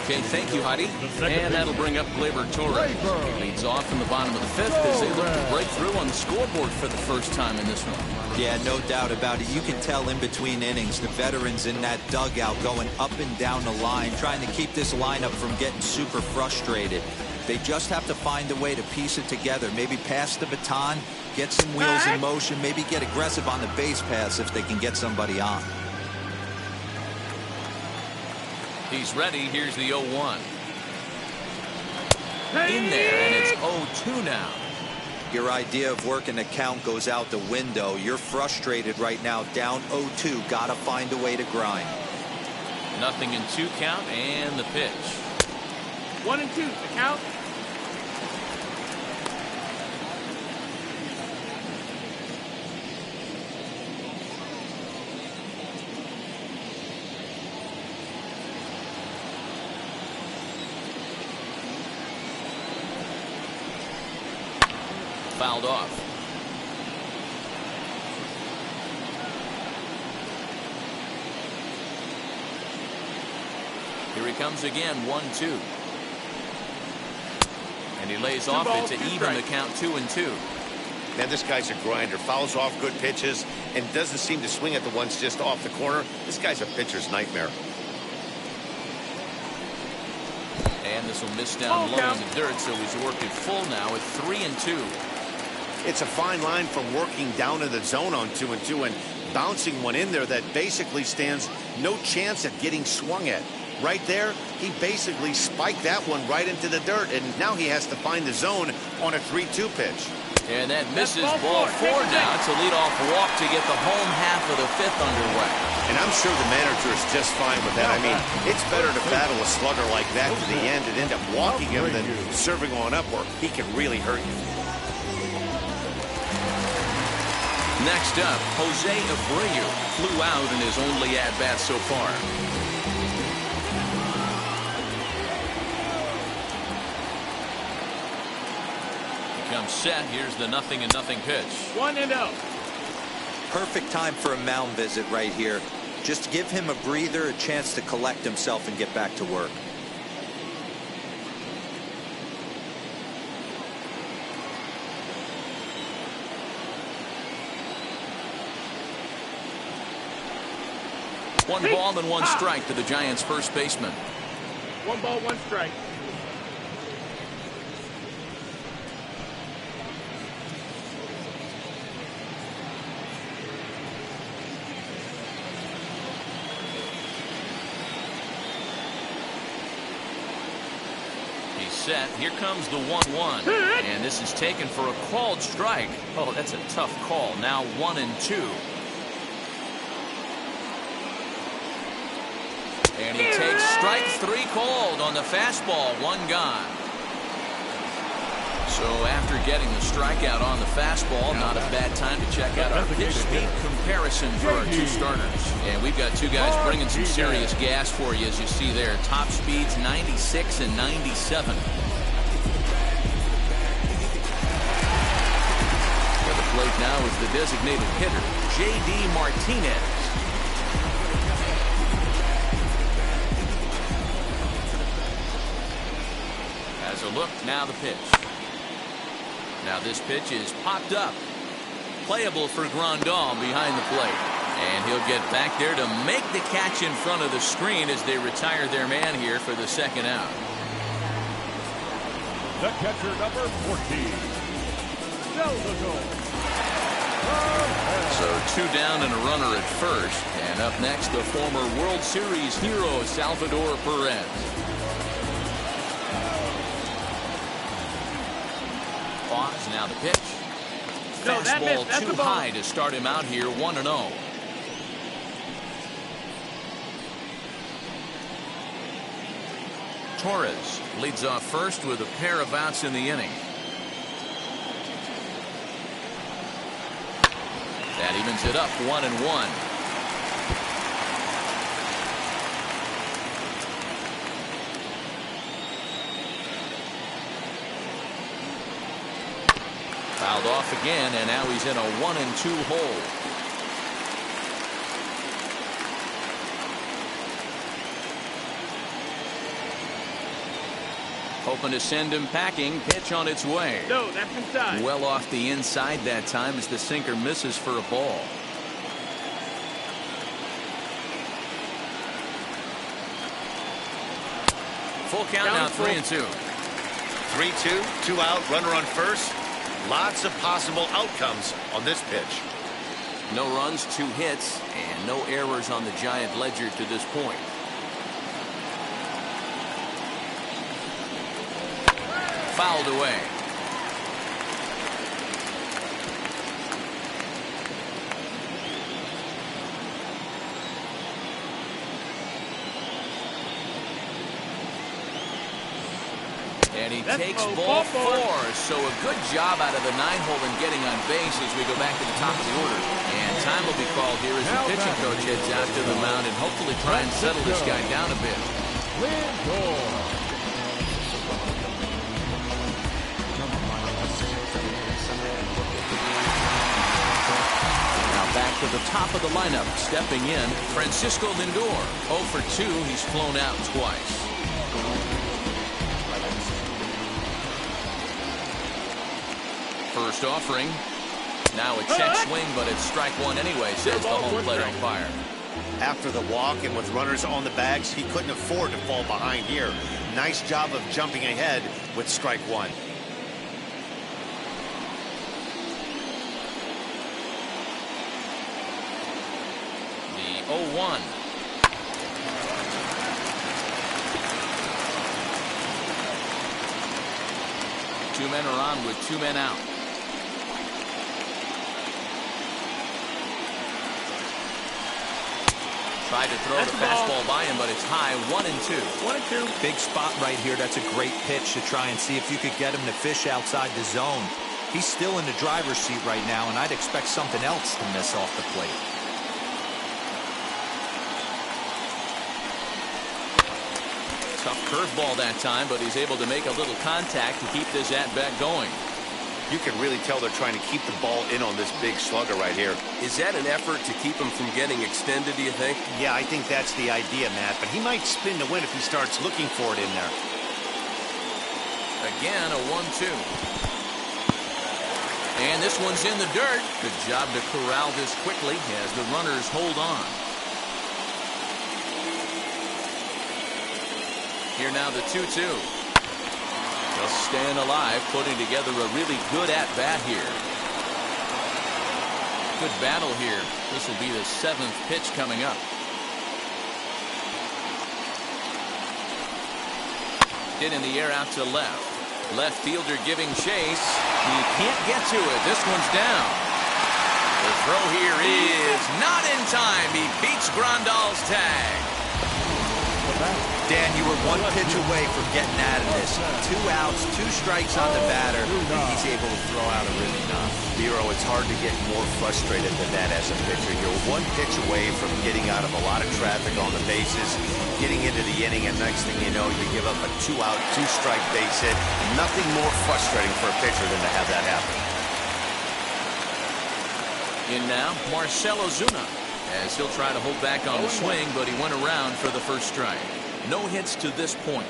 Okay, thank you, Heidi. And that'll bring up Gleyber Torres. He leads off in the bottom of the 5th as they look to break through on the scoreboard for the first time in this one. Yeah, no doubt about it. You can tell in between innings, the veterans in that dugout going up and down the line, trying to keep this lineup from getting super frustrated. They just have to find a way to piece it together. Maybe pass the baton, get some wheels in motion, maybe get aggressive on the base pass if they can get somebody on. He's ready. Here's the 0-1. In there, and it's 0-2 now. Your idea of working the count goes out the window. You're frustrated right now, down 0-2. Got to find a way to grind. 0-2 count, and the pitch. 1-2, the count. Fouled off. Here he comes again, 1-2. And he lays off it to even the count 2-2. Man, this guy's a grinder. Fouls off good pitches and doesn't seem to swing at the ones just off the corner. This guy's a pitcher's nightmare. And this will miss down low in the dirt, so he's working full now at 3-2. It's a fine line from working down in the zone on 2-2 and bouncing one in there that basically stands no chance at getting swung at. Right there, he basically spiked that one right into the dirt, and now he has to find the zone on a 3-2 pitch. And that misses ball 4 now. It's a leadoff walk to get the home half of the 5th underway. And I'm sure the manager is just fine with that. I mean, it's better to battle a slugger like that to the end and end up walking him than serving on up where he can really hurt you. Next up, Jose Abreu flew out in his only at-bat so far. Comes set. Here's the 0-0 pitch. 1-0. Perfect time for a mound visit right here. Just give him a breather, a chance to collect himself and get back to work. One ball and 1 strike to the Giants' first baseman. 1 ball, 1 strike. He's set. Here comes the 1-1. And this is taken for a called strike. Oh, that's a tough call. Now 1-2. And he takes strike 3 called on the fastball. 1 gone. So after getting the strikeout on the fastball, not a bad time to check out our pitch speed comparison for our 2 starters. And we've got 2 guys bringing some serious gas for you, as you see there. Top speeds 96 and 97. At the plate now is the designated hitter, J.D. Martinez. Has a look. Now the pitch. Now this pitch is popped up. Playable for Grandal behind the plate. And he'll get back there to make the catch in front of the screen as they retire their man here for the second out. The catcher, number 14. Salvador. So 2 down and a runner at first. And up next, the former World Series hero, Salvador Perez. Pause. Now the pitch. Fastball too high to start him out here, 1-0. Torres leads off first with a pair of outs in the inning. That evens it up, 1-1. Fouled off again, and now he's in a 1-2 hole. Hoping to send him packing. Pitch on its way. No, that's inside. Well off the inside that time as the sinker misses for a ball. Full count now, 3-2. 3-2, 2 out, runner on first. Lots of possible outcomes on this pitch. No runs, 2 hits, and no errors on the Giant ledger to this point. Fouled away. And he takes ball 4. So a good job out of the 9-hole in getting on base as we go back to the top of the order. And time will be called here as the pitching coach heads out to the mound and hopefully try and settle this guy down a bit. Back to the top of the lineup, stepping in, Francisco Lindor. 0 for 2, he's flown out twice. First offering. Now a check swing, but it's strike 1 anyway, says the home plate umpire. After the walk and with runners on the bags, he couldn't afford to fall behind here. Nice job of jumping ahead with strike 1. The 0-1. Two men are on with 2 men out. Tried to throw the fastball by him, but it's high. 1-2. 1-2. Big spot right here. That's a great pitch to try and see if you could get him to fish outside the zone. He's still in the driver's seat right now, and I'd expect something else to miss off the plate. Tough curveball that time, but he's able to make a little contact to keep this at-bat going. You can really tell they're trying to keep the ball in on this big slugger right here. Is that an effort to keep him from getting extended, do you think? Yeah, I think that's the idea, Matt, but he might spin to win if he starts looking for it in there. Again, a 1-2. And this one's in the dirt. Good job to corral this quickly as the runners hold on. Here now the 2-2. Just staying alive, putting together a really good at-bat here. Good battle here. This will be the 7th pitch coming up. Hit in the air out to left. Left fielder giving chase. He can't get to it. This one's down. The throw here is not in time. He beats Grandal's tag. Dan, you were 1 pitch away from getting out of this. 2 outs, 2 strikes on the batter, and he's able to throw out a really knock. Biro, it's hard to get more frustrated than that as a pitcher. You're 1 pitch away from getting out of a lot of traffic on the bases, getting into the inning, and next thing you know, you give up a 2-out, 2-strike base hit. Nothing more frustrating for a pitcher than to have that happen. In now, Marcell Ozuna, as he'll try to hold back on the swing, but he went around for the first strike. No hits to this point.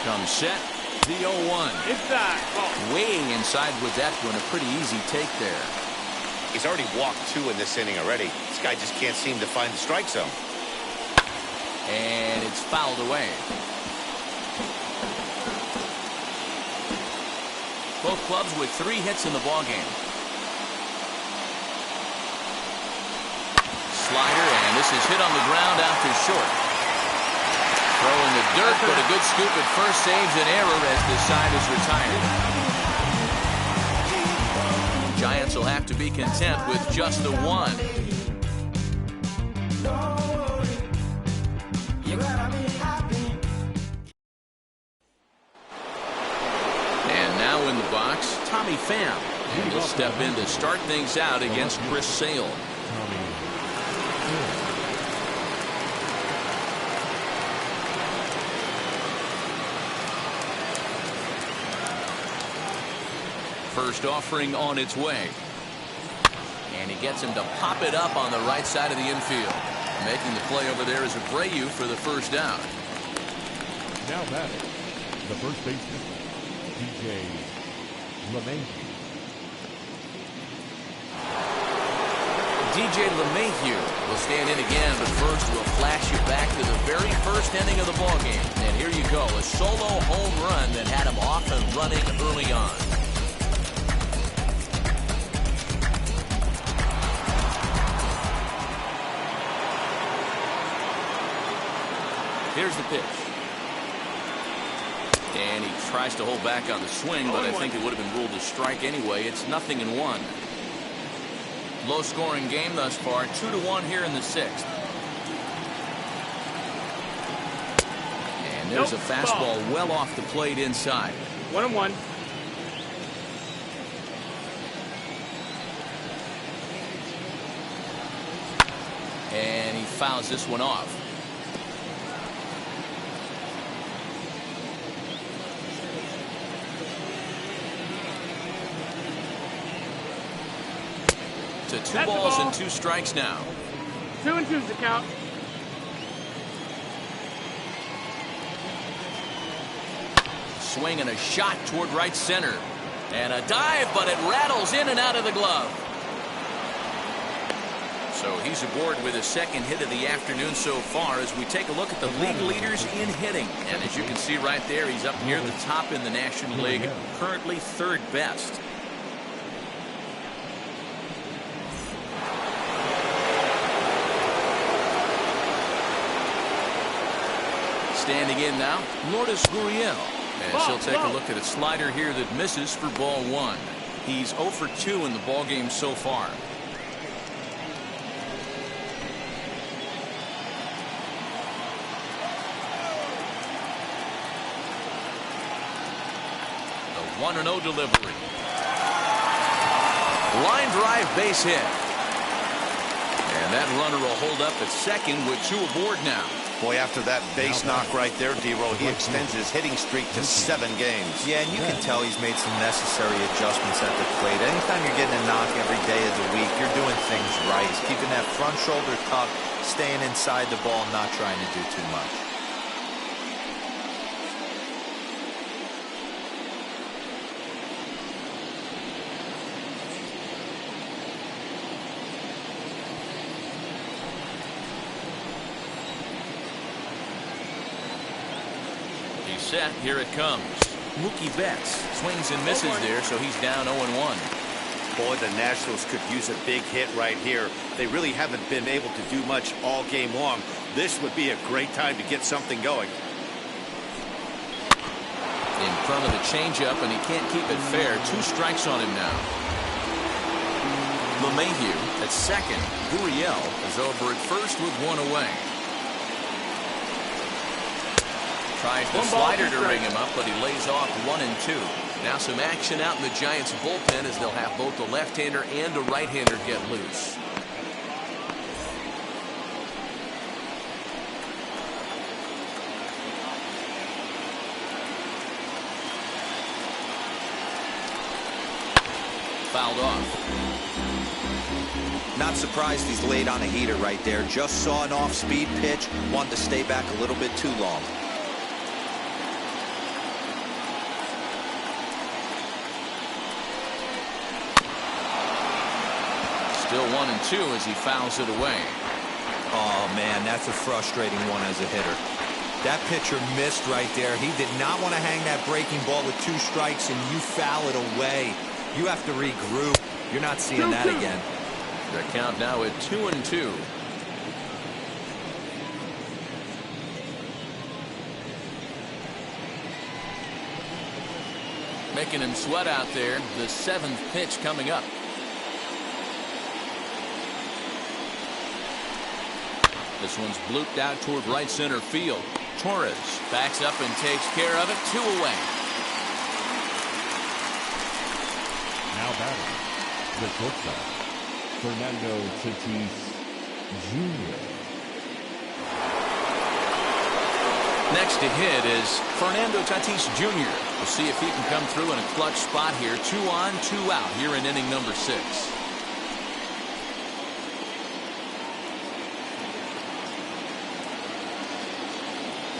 Comes set. The 0-1. Inside. Ball. Weighing inside with that one. A pretty easy take there. He's already walked 2 in this inning already. This guy just can't seem to find the strike zone. And it's fouled away. Both clubs with 3 hits in the ballgame. Slider, and this is hit on the ground out to short. Throw in the dirt, but a good scoop at first saves an error as the side is retired. Giants will have to be content with just the 1. And now in the box, Tommy Pham. And he'll step in to start things out against Chris Sale. First offering on its way. And he gets him to pop it up on the right side of the infield. Making the play over there is Abreu for the first down. Now batting, the first baseman, DJ LeMahieu. DJ LeMahieu will stand in again, but first we'll flash you back to the very first inning of the ballgame. And here you go, a solo home run that had him off and running early on. Here's the pitch. And he tries to hold back on the swing, but I think it would have been ruled a strike anyway. It's 0-1. Low scoring game thus far, 2-1 here in the 6th. And there's a fastball well off the plate inside. 1-1. And he fouls this one off. To 2 balls and 2 strikes now. 2-2's the count. Swing and a shot toward right center. And a dive, but it rattles in and out of the glove. So he's aboard with his second hit of the afternoon so far as we take a look at the league leaders in hitting. And as you can see right there, he's up near the top in the National League, currently 3rd best. Standing in now, Lourdes Gurriel. And she'll take a look at a slider here that misses for ball 1. He's 0 for 2 in the ballgame so far. The 1-0 delivery. Line drive base hit. And that runner will hold up at second with 2 aboard now. Boy, after that base knock right there, D-Row, he extends his hitting streak to 7 games. Yeah, and you can tell he's made some necessary adjustments at the plate. Anytime you're getting a knock every day of the week, you're doing things right. He's keeping that front shoulder tucked, staying inside the ball, not trying to do too much. Set. Here it comes. Mookie Betts swings and misses there, so he's down 0-1. Boy, the Nationals could use a big hit right here. They really haven't been able to do much all game long. This would be a great time to get something going. In front of the changeup, and he can't keep it fair. 2 strikes on him now. LeMahieu at second. Gurriel is over at first with 1 away. Tries the slider to ring him up, but he lays off 1 and 2. Now some action out in the Giants bullpen as they'll have both a left-hander and a right-hander get loose. Fouled off. Not surprised he's laid on a heater right there. Just saw an off-speed pitch, wanted to stay back a little bit too long. Still 1-2 as he fouls it away. Oh, man, that's a frustrating one as a hitter. That pitcher missed right there. He did not want to hang that breaking ball with 2 strikes, and you foul it away. You have to regroup. You're not seeing that again. The count now at 2-2. Making him sweat out there. The 7th pitch coming up. This one's blooped out toward right center field. Torres backs up and takes care of it. 2 away. Now batting, the shortstop, Fernando Tatis Jr. Next to hit is Fernando Tatis Jr. We'll see if he can come through in a clutch spot here. 2 on, 2 out here in inning number 6.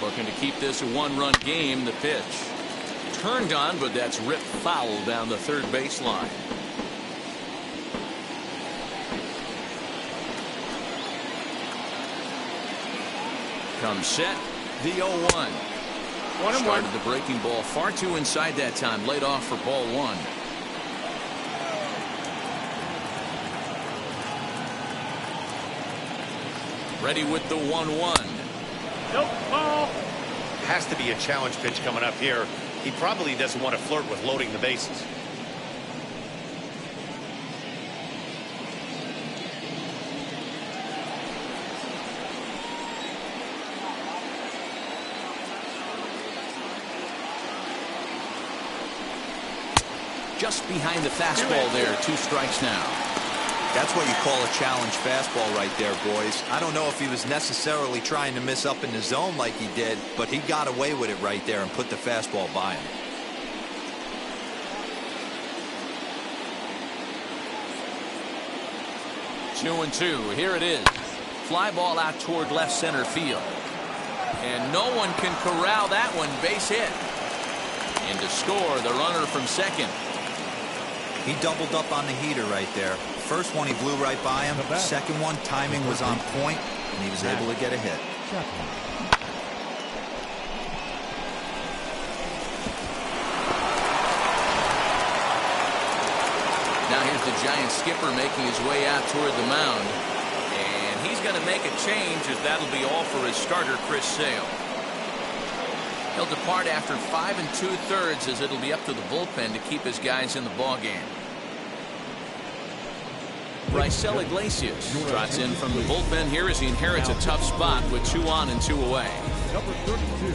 Looking to keep this a 1-run game. The pitch turned on, but that's ripped foul down the third baseline. Comes set. The 0-1. Started the breaking ball far too inside that time. Laid off for ball 1. Ready with the 1-1. Nope, ball. Has to be a challenge pitch coming up here. He probably doesn't want to flirt with loading the bases. Just behind the fastball there. 2 strikes now. That's what you call a challenge fastball right there, boys. I don't know if he was necessarily trying to miss up in the zone like he did, but he got away with it right there and put the fastball by him. Two and 2. Here it is. Fly ball out toward left center field. And no one can corral that one. Base hit. And to score, the runner from second. He doubled up on the heater right there. First one he blew right by him. Second one, timing was on point, and he was able to get a hit. Now here's the Giants skipper making his way out toward the mound. And he's going to make a change as that'll be all for his starter, Chris Sale. He'll depart after 5 2/3 as it'll be up to the bullpen to keep his guys in the ballgame. Raisel Iglesias trots in from the bullpen here as he inherits a tough spot with 2 on and 2 away. Number 32,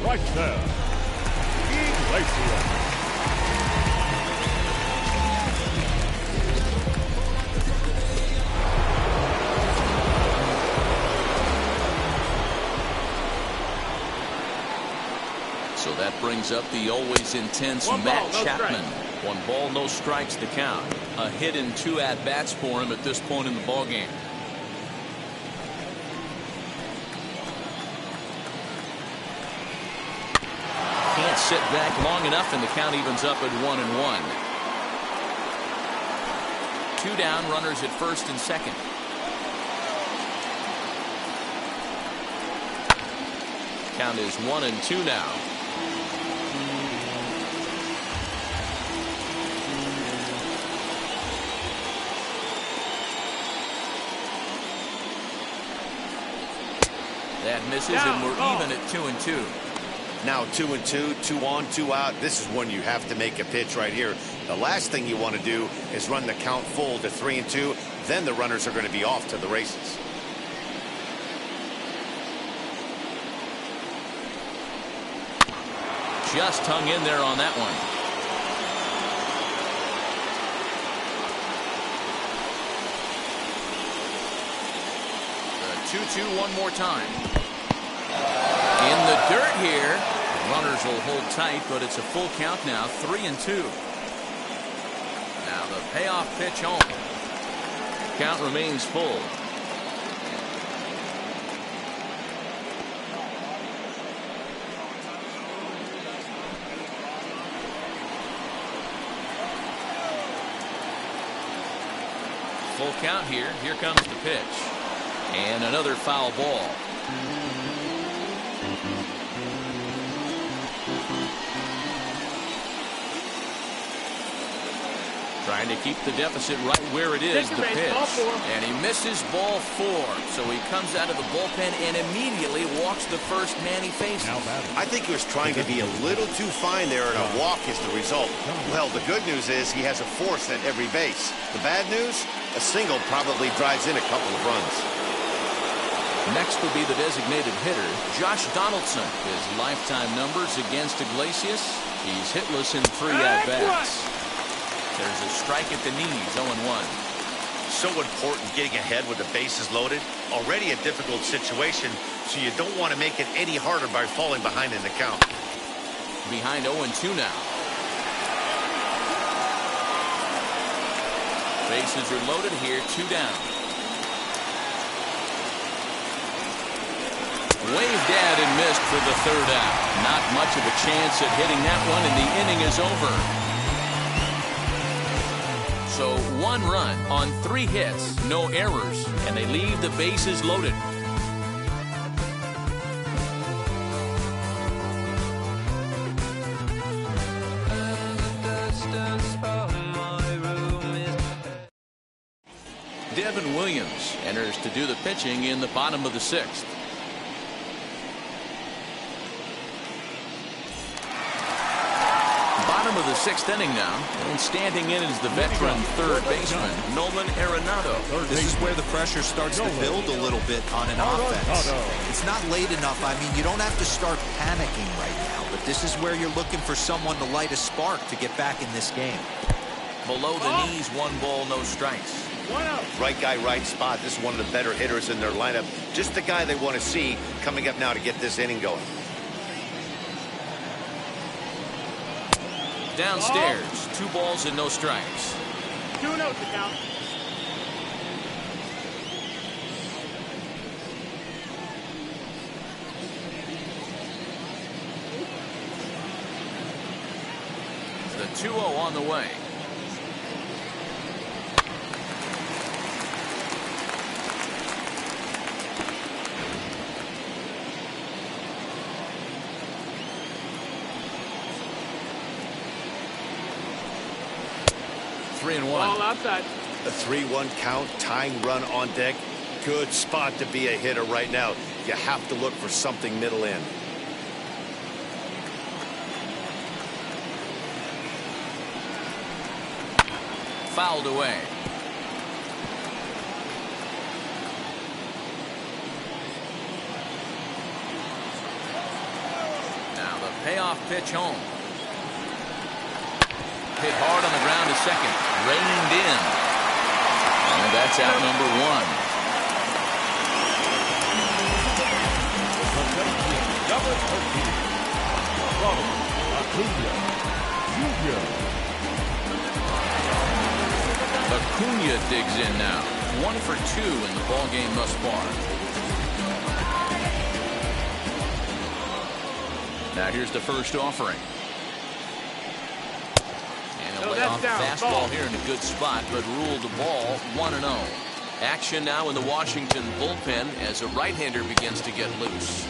Raisel Iglesias. So that brings up the always intense Matt Chapman. 1 ball, no strikes to count. A hit in 2 at-bats for him at this point in the ballgame. Can't sit back long enough, and the count evens up at 1-1. 2 down, runners at first and second. Count is 1-2 now. That misses, and we're even at 2-2. Now 2-2, 2 on, 2 out. This is when you have to make a pitch right here. The last thing you want to do is run the count full to 3-2. Then the runners are going to be off to the races. Just hung in there on that one. The 2-2 one more time. In the dirt here. Runners will hold tight, but it's a full count now. 3-2. Now the payoff pitch home. Count remains full. Full count here. Here comes the pitch. And another foul ball. Trying to keep the deficit right where it is, the pitch. And he misses ball 4. So he comes out of the bullpen and immediately walks the first man he faces. I think he was trying to be a little too fine there, and a walk is the result. Well, the good news is he has a force at every base. The bad news, a single probably drives in a couple of runs. Next will be the designated hitter, Josh Donaldson. His lifetime numbers against Iglesias. He's hitless in 3 at-bats. There's a strike at the knees, 0-1. So important getting ahead with the bases loaded. Already a difficult situation, so you don't want to make it any harder by falling behind in the count. Behind 0-2 now. Bases are loaded here, 2 down. Waved at and missed for the 3rd out. Not much of a chance at hitting that one, and the inning is over. So 1 run on 3 hits, no errors, and they leave the bases loaded. Devin Williams enters to do the pitching in the bottom of the 6th. Bottom of the 6th inning now, and standing in is the veteran 3rd baseman, Nolan Arenado. This is where the pressure starts to build a little bit on an offense. It's not late enough. I mean, you don't have to start panicking right now, but this is where you're looking for someone to light a spark to get back in this game. Below the knees, 1 ball, no strikes. Right guy, right spot. This is one of the better hitters in their lineup. Just the guy they want to see coming up now to get this inning going. Downstairs, 2 balls and no strikes. 2-0 to count. The 2-0 on the way. Ball outside. A 3-1 count, tying run on deck. Good spot to be a hitter right now. You have to look for something middle in. Fouled away. Now the payoff pitch home. Hit hard on the ground to second. Reined in. And that's out number 1. Acuna digs in now. 1 for 2 in the ball game thus far. Now here's the first offering. Layoff fastball here in a good spot, but ruled the ball 1-0. Action now in the Washington bullpen as a right-hander begins to get loose.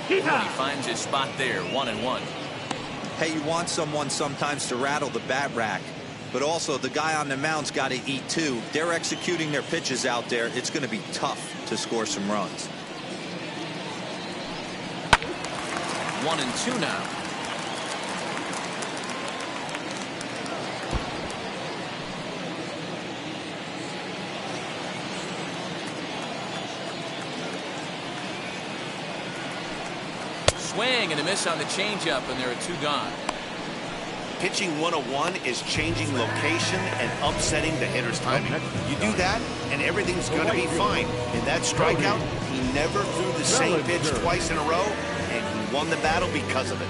He finds his spot there, 1-1. Hey, you want someone sometimes to rattle the bat rack, but also the guy on the mound's got to eat too. They're executing their pitches out there. It's going to be tough to score some runs. 1-2 now. Swing and a miss on the changeup, and there are 2 gone. Pitching 101 is changing location and upsetting the hitter's timing. You do that, and everything's going to be fine. In that strikeout, he never threw the same pitch twice in a row, and he won the battle because of it.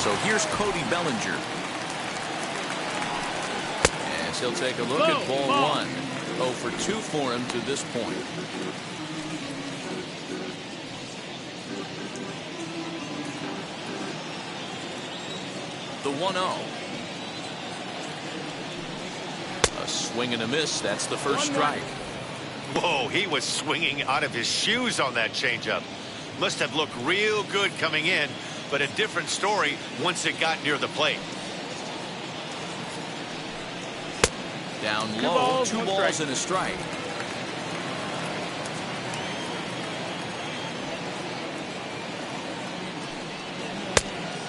So here's Cody Bellinger. he'll take a look at ball one. 0 for 2 for him to this point. The 1-0. A swing and a miss. That's the first strike. Whoa, he was swinging out of his shoes on that changeup. Must have looked real good coming in, but a different story once it got near the plate. Down low, 2 balls and a strike.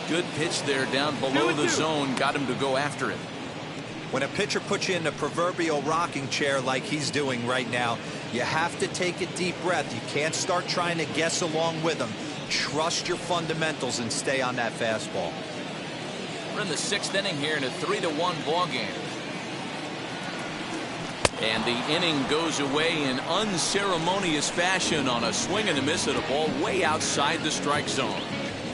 Good pitch there down below the zone. Got him to go after it. When a pitcher puts you in the proverbial rocking chair like he's doing right now, you have to take a deep breath. You can't start trying to guess along with him. Trust your fundamentals and stay on that fastball. We're in the 6th inning here in a 3-1 ball game. And the inning goes away in unceremonious fashion on a swing and a miss at a ball way outside the strike zone.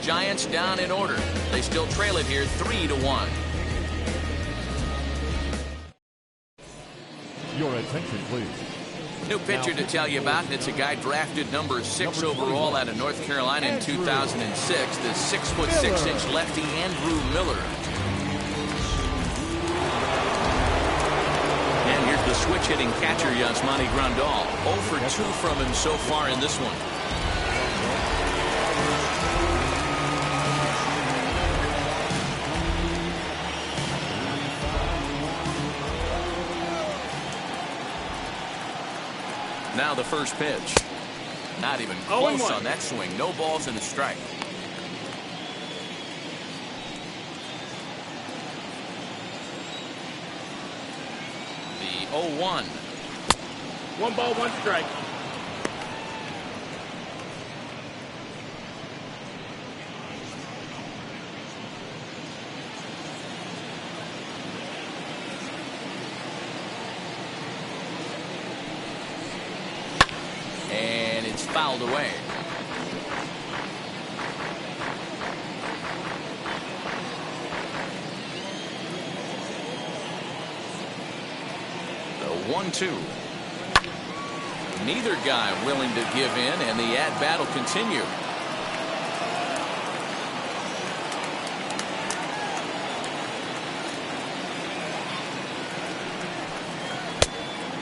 Giants down in order. They still trail it here 3-1. Your attention, please. New pitcher to tell you about. It's a guy drafted number 6 overall out of North Carolina in 2006. The 6'6" lefty Andrew Miller. And here's the switch hitting catcher Yasmani Grandal. 0 for 2 from him so far in this one. Now the first pitch. Not even close on that swing. No balls and a strike. The 0-1. 1 ball, 1 strike. And it's fouled away. The 1-2. Neither guy willing to give in, and the at-bat will continue.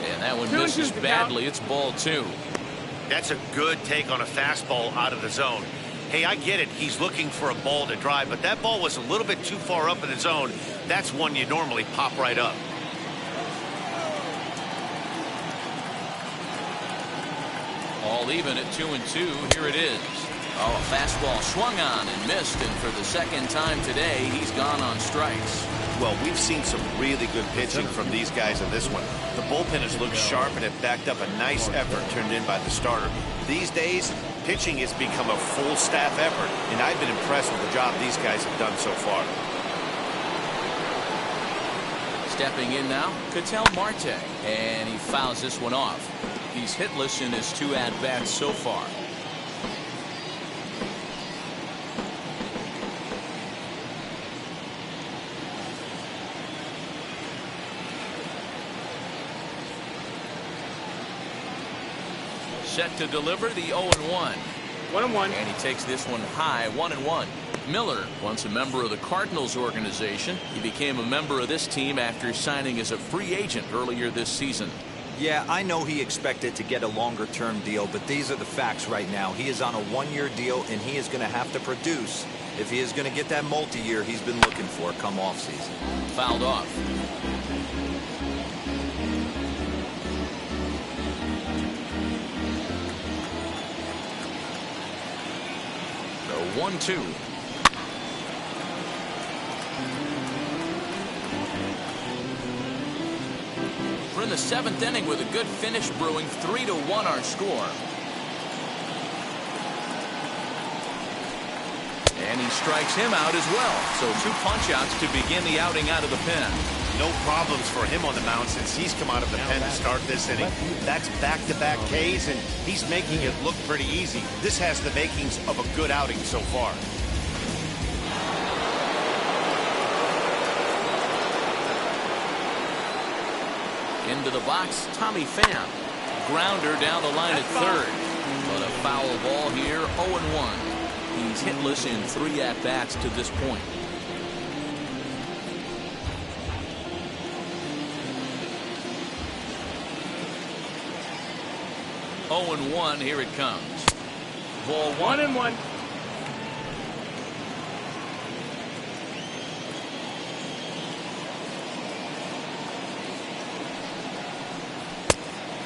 And that one misses badly. It's ball 2. That's a good take on a fastball out of the zone. Hey, I get it. He's looking for a ball to drive, but that ball was a little bit too far up in the zone. That's one you normally pop right up. All even at 2-2. Here it is. Oh, a fastball swung on and missed, and for the second time today, he's gone on strikes. Well, we've seen some really good pitching from these guys in this one. The bullpen has looked sharp and have backed up a nice effort turned in by the starter. These days, pitching has become a full staff effort, and I've been impressed with the job these guys have done so far. Stepping in now, Ketel Marte, and he fouls this one off. He's hitless in his 2 at-bats so far. Set to deliver the 0-1. 1-1. And he takes this one high, 1-1. Miller, once a member of the Cardinals organization, he became a member of this team after signing as a free agent earlier this season. Yeah, I know he expected to get a longer-term deal, but these are the facts right now. He is on a 1-year deal, and he is going to have to produce if he is going to get that multi-year he's been looking for come off-season. Fouled off. The 1-2. We're in the 7th inning with a good finish brewing. 3-1 our score. And he strikes him out as well. So 2 punch-outs to begin the outing out of the pen. No problems for him on the mound since he's come out of the pen to start this inning. That's back-to-back Ks, and he's making it look pretty easy. This has the makings of a good outing so far. Into the box, Tommy Pham. Grounder down the line at third. But a foul ball here, 0-1. He's hitless in 3 at-bats to this point. 0-1, here it comes. Ball 1-1.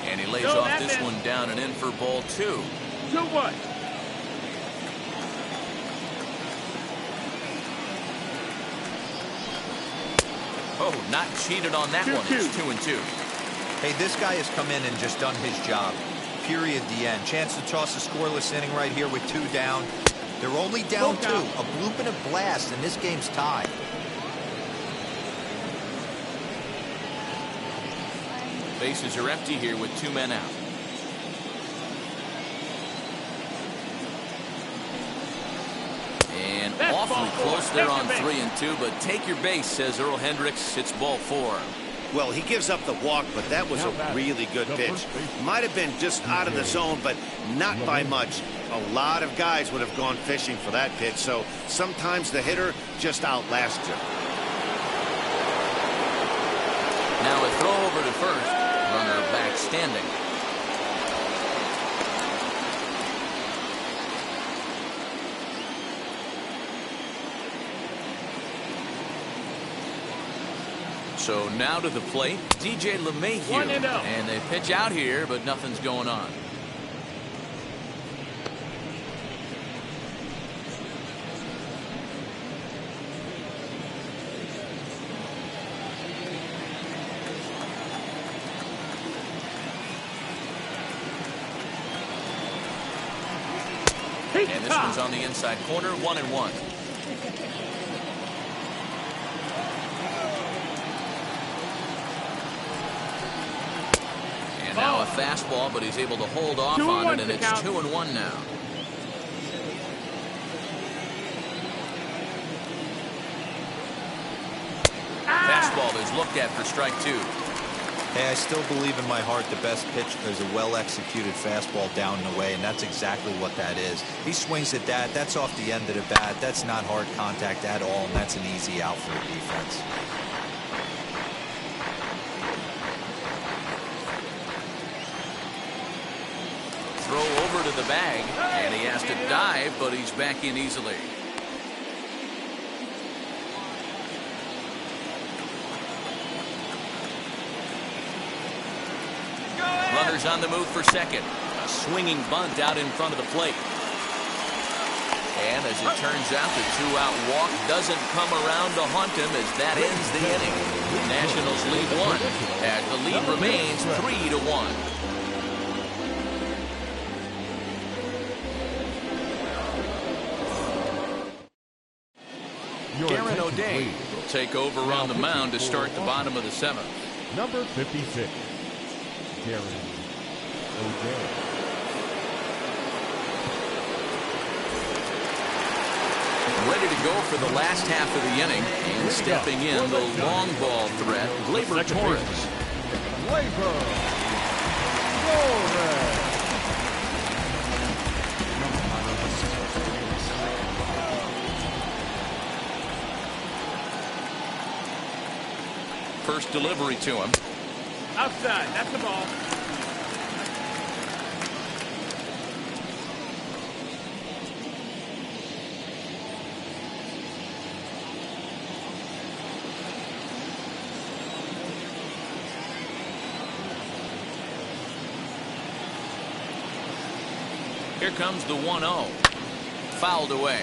And he lays off this one down and in for ball 2. 2-1. Oh, not cheated on that one. It's 2-2. Hey, this guy has come in and just done his job. Period. The end. Chance to toss a scoreless inning right here with 2 down. They're only down 2. A bloop and a blast, and this game's tied. Bases are empty here with 2 men out. And awfully close there on 3-2, but take your base, says Earl Hendricks. It's ball 4. Well, he gives up the walk, but that was a really good pitch. Might have been just out of the zone, but not by much. A lot of guys would have gone fishing for that pitch, so sometimes the hitter just outlasts you. Now a throw over to first. Runner back standing. So now to the plate, DJ LeMahieu. 1-0. And they pitch out here, but nothing's going on. And this one's on the inside corner, 1-1. And now a fastball, but he's able to hold off on it, and it's 2-1 now. Fastball is looked at for strike 2. Hey, I still believe in my heart the best pitch is a well-executed fastball down and away, and that's exactly what that is. He swings at that. That's off the end of the bat. That's not hard contact at all, and that's an easy out for the defense. Throw over to the bag, and he has to dive, but he's back in easily. Runners on the move for second. A swinging bunt out in front of the plate. And as it turns out, the 2-out walk doesn't come around to haunt him as that ends the inning. The Nationals lead 1 as the lead remains 3-1. Darren O'Day will take over on the mound to start the bottom of the 7th. Number 56, Darren O'Day. Ready to go for the last half of the inning, and stepping in the long ball threat, Gleyber Torres. Gleyber Torres. First delivery to him. Outside, that's the ball. Here comes the 1-0. Fouled away.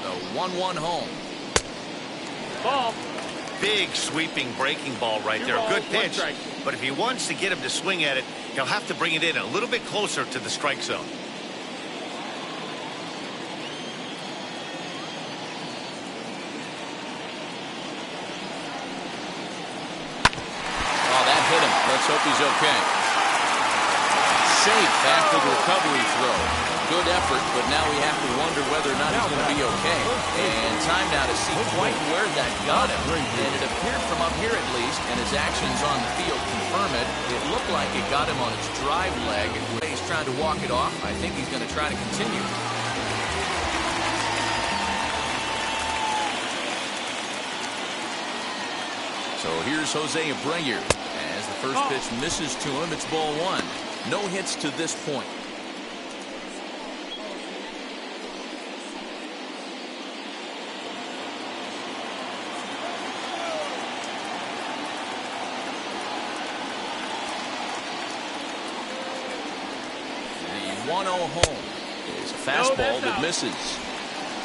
The 1-1 home. Ball. Big sweeping breaking ball right there. Good pitch. But if he wants to get him to swing at it, he'll have to bring it in a little bit closer to the strike zone. Oh, that hit him. Let's hope he's okay. safe after the recovery throw. Good effort, but now we have to wonder whether or not he's going to be okay. And time now to see quite where that got him. And it appeared from up here at least, and his actions on the field confirm it. It looked like it got him on his drive leg. He's trying to walk it off. I think he's going to try to continue. So here's Jose Abreu. As the first pitch misses to him, it's ball one. No hits to this point. The 1-0 home is a fastball that misses.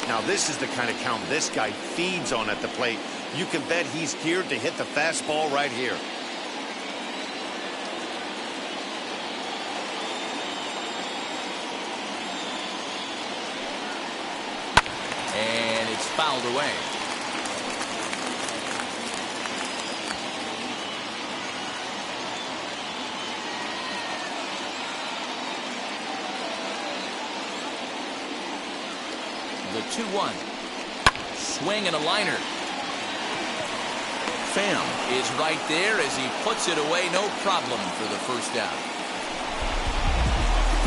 Now this is the kind of count this guy feeds on at the plate. You can bet he's geared to hit the fastball right here. And it's fouled away. The 2-1. Swing and a liner. Pham is right there as he puts it away. No problem for the first down.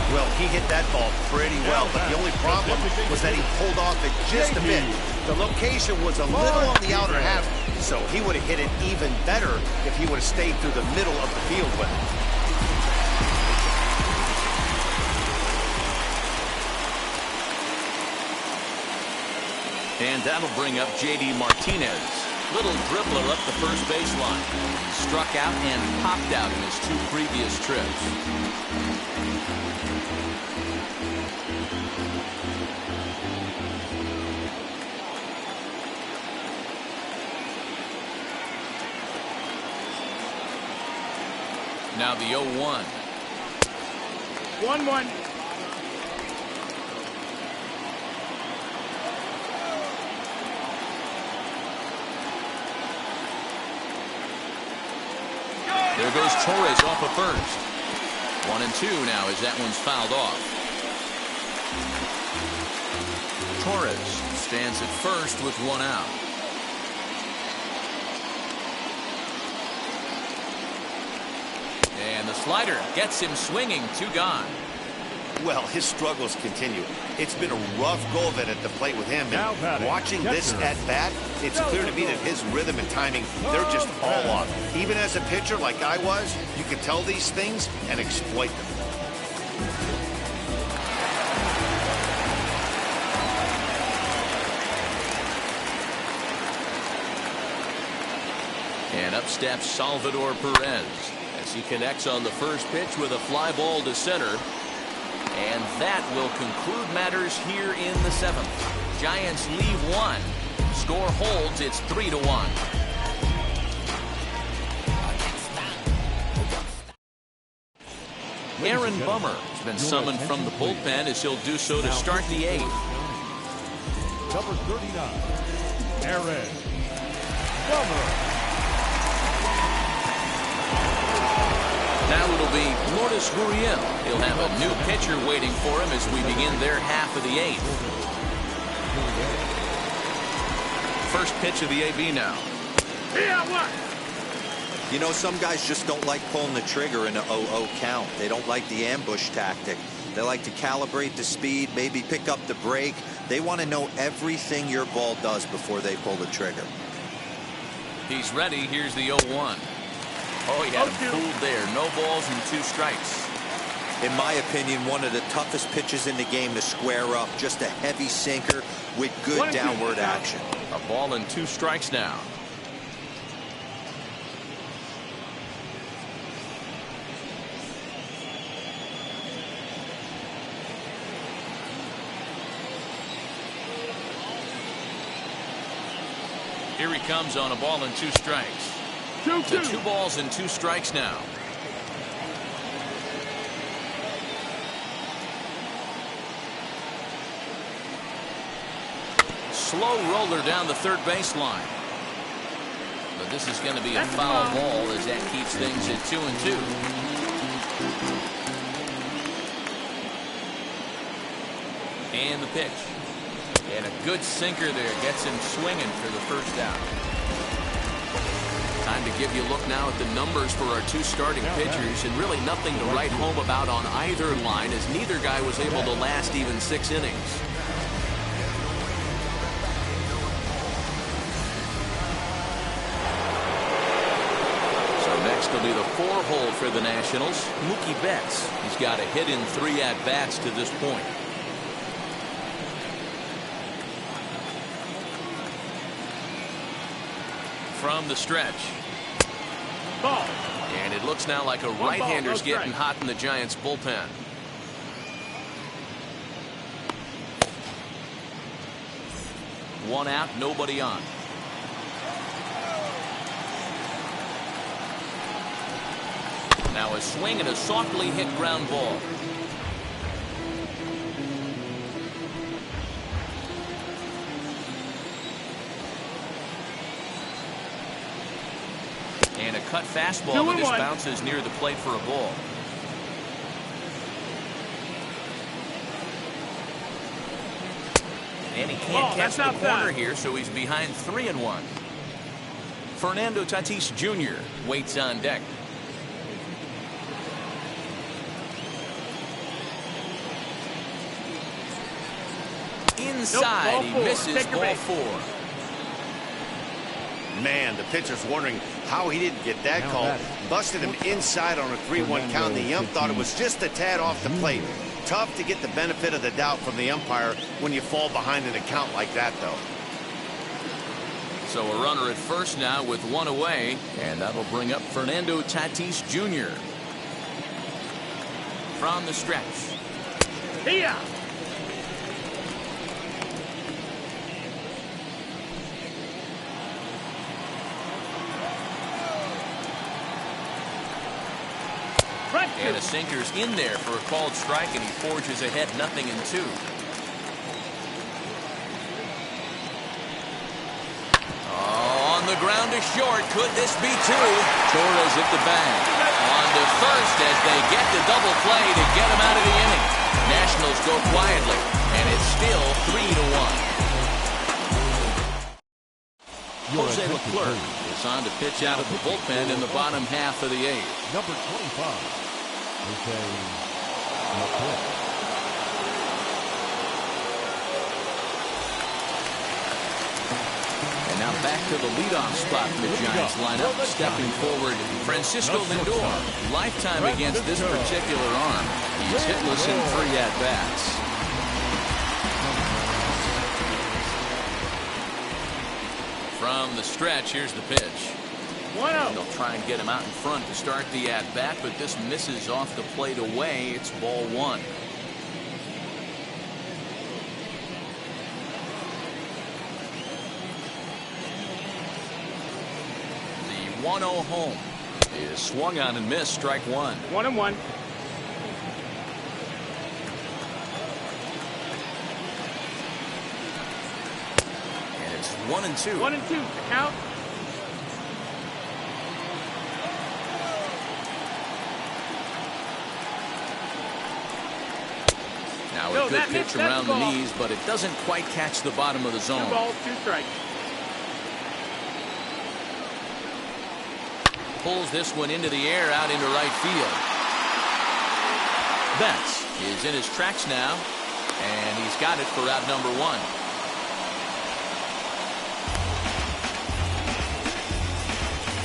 Well, he hit that ball pretty well, but the only problem was that he pulled off it just a bit. The location was a little on the outer half, so he would have hit it even better if he would have stayed through the middle of the field with it. And that'll bring up J.D. Martinez. Little dribbler up the first baseline. Struck out and popped out in his two previous trips. Now the 0-1. 1-1. There goes Torres off of first. 1-2 now as that one's fouled off. Torres stands at first with one out. And the slider gets him swinging. Two gone. Well, his struggles continue. It's been a rough go of it at the plate with him. And watching this at bat, it's clear to me that his rhythm and timing, they're just all off. Even as a pitcher like I was, you can tell these things and exploit them. And up steps Salvador Perez as he connects on the first pitch with a fly ball to center. And that will conclude matters here in the 7th. Giants leave one. Score holds. It's 3-1. Aaron Bummer has been summoned from the bullpen as he'll do so to start the 8th. Number 39, Aaron Bummer. Now it'll be Lourdes Gurriel. He'll have a new pitcher waiting for him as we begin their half of the 8th. First pitch of the AB now. Yeah, what? You know, some guys just don't like pulling the trigger in an 0-0 count. They don't like the ambush tactic. They like to calibrate the speed, maybe pick up the brake. They want to know everything your ball does before they pull the trigger. He's ready. Here's the 0-1. Oh, he had him fooled there. No balls and 2 strikes. In my opinion, one of the toughest pitches in the game to square up. Just a heavy sinker with good downward action. A ball and 2 strikes now. Here he comes on a ball and 2 strikes. 2-2. 2 balls and 2 strikes now. Slow roller down the third baseline. But this is going to be a foul ball as that keeps things at 2-2. And the pitch. And a good sinker there. Gets him swinging for the first out. Time to give you a look now at the numbers for our two starting pitchers. And really nothing to write home about on either line, as neither guy was able to last even 6 innings. Next will be the 4-hole for the Nationals, Mookie Betts. He's got a hit in 3 at-bats to this point. From the stretch. Ball. And it looks now like a right-hander's getting hot in the Giants bullpen. One out, nobody on. Now a swing and a softly hit ground ball. And a cut fastball that just bounces near the plate for a ball. And he can't catch the corner here, so he's behind 3-1. Fernando Tatis Jr. waits on deck. Inside, he misses ball 4. Man, the pitcher's wondering how he didn't get that call. Busted him inside on a 3-1 count. The ump thought it was just a tad off the plate. Tough to get the benefit of the doubt from the umpire when you fall behind in a count like that, though. So a runner at first now with 1 away, and that'll bring up Fernando Tatis Jr. From the stretch. Here. And a sinker's in there for a called strike, and he forges ahead 0-2. On the ground to short. Could this be 2? Torres hit the bag. On to first as they get the double play to get him out of the inning. Nationals go quietly, and it's still 3-1. Jose Leclerc is on to pitch out of the bullpen in the bottom half of the 8th. Number 25. Okay. And now back to the leadoff spot in the Giants lineup. Stepping forward, Francisco Lindor. Lifetime against this particular arm. He's hitless in 3 at-bats. From the stretch, here's the pitch. And they'll try and get him out in front to start the at-bat, but this misses off the plate away. It's ball 1. The 1-0 home is swung on and missed. Strike 1. 1-1. And it's 1-2. 1-2. The count. Now a good pitch around the knees, but it doesn't quite catch the bottom of the zone. 2 balls, 2 strikes. Pulls this one into the air out into right field. Betts is in his tracks now, and he's got it for out number 1.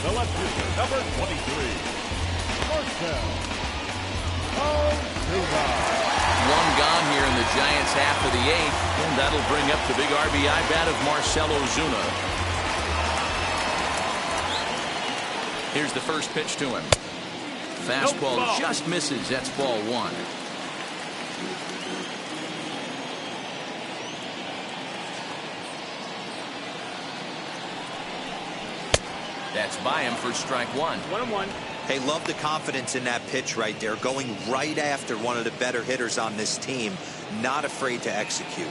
The left fielder, number 23. Marcell Ozuna. 1 gone here in the Giants half of the 8th, and that'll bring up the big RBI bat of Marcell Ozuna. Here's the first pitch to him. Fastball just misses. That's ball 1. That's by him for strike 1. 1-1. Hey, love the confidence in that pitch right there. Going right after one of the better hitters on this team. Not afraid to execute.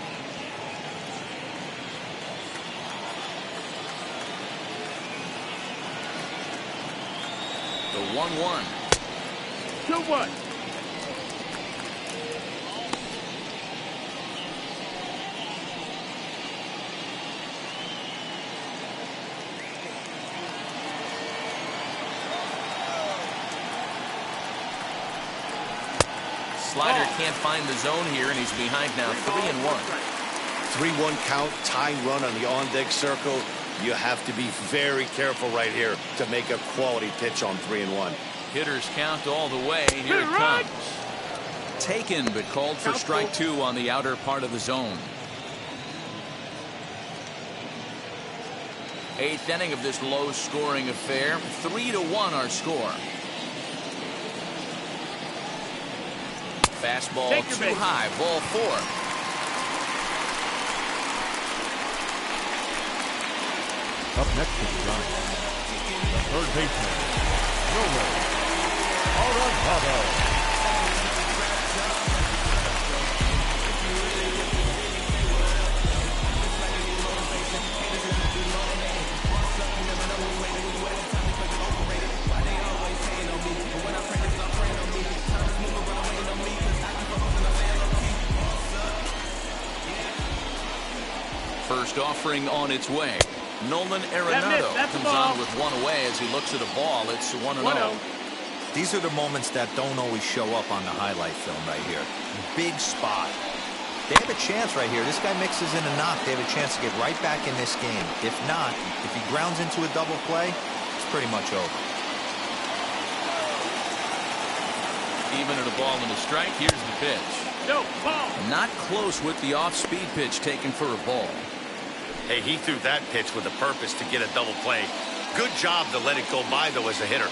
The 1-1. 2-1. slider can't find the zone here, and he's behind now 3-1. 3-1 count, tying run on the on-deck circle. You have to be very careful right here to make a quality pitch on 3-1. Hitters count all the way. Here it comes. Taken, but called for strike 2 on the outer part of the zone. 8th inning of this low-scoring affair. 3-1 our score. Fastball too high. Ball 4. Up next is Giants. The third baseman, Nolan Arenado. First offering on its way. Nolan Arenado comes on with one away as he looks at a ball. It's 1-0. These are the moments that don't always show up on the highlight film right here. Big spot. They have a chance right here. This guy mixes in a knock. They have a chance to get right back in this game. If not, if he grounds into a double play, it's pretty much over. Even at a ball and a strike, here's the pitch. No, ball. Not close with the off-speed pitch taken for a ball. Hey, he threw that pitch with a purpose to get a double play. Good job to let it go by, though, as a hitter.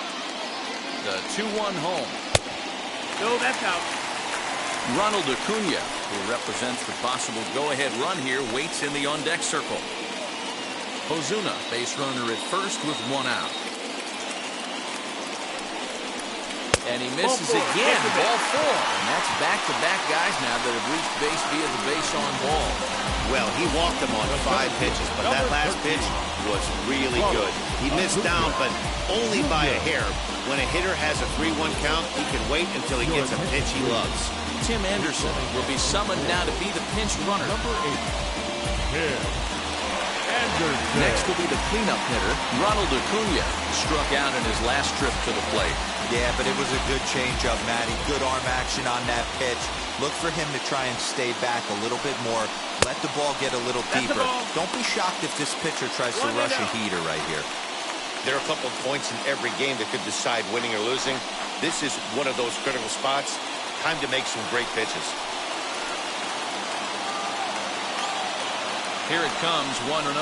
The 2-1 home. No, that's out. Ronald Acuna, who represents the possible go-ahead run here, waits in the on-deck circle. Ozuna, base runner at first with 1 out. And he misses again. Ball 4. And that's back-to-back guys now that have reached base via the base on ball. Well, he walked him on 5 pitches, but that last pitch was really good. He missed down, but only by a hair. When a hitter has a 3-1 count, he can wait until he gets a pitch he loves. Tim Anderson will be summoned now to be the pinch runner. Number 8, Tim Anderson. Next will be the cleanup hitter, Ronald Acuna. Struck out in his last trip to the plate. Yeah, but it was a good changeup, Matty. Good arm action on that pitch. Look for him to try and stay back a little bit more. Let the ball get a little deeper. Don't be shocked if this pitcher tries to rush a heater right here. There are a couple of points in every game that could decide winning or losing. This is one of those critical spots. Time to make some great pitches. Here it comes, 1-0.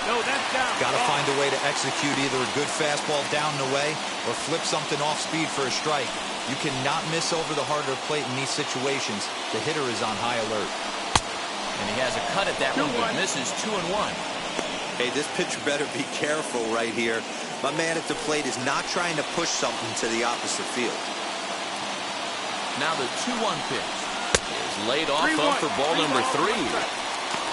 No, that's down. Got to find a way to execute either a good fastball down and away or flip something off speed for a strike. You cannot miss over the harder plate in these situations. The hitter is on high alert. And he has a cut at that one, but misses 2-1. Hey, this pitcher better be careful right here. My man at the plate is not trying to push something to the opposite field. Now the 2-1 pitch is laid off up for ball number 3.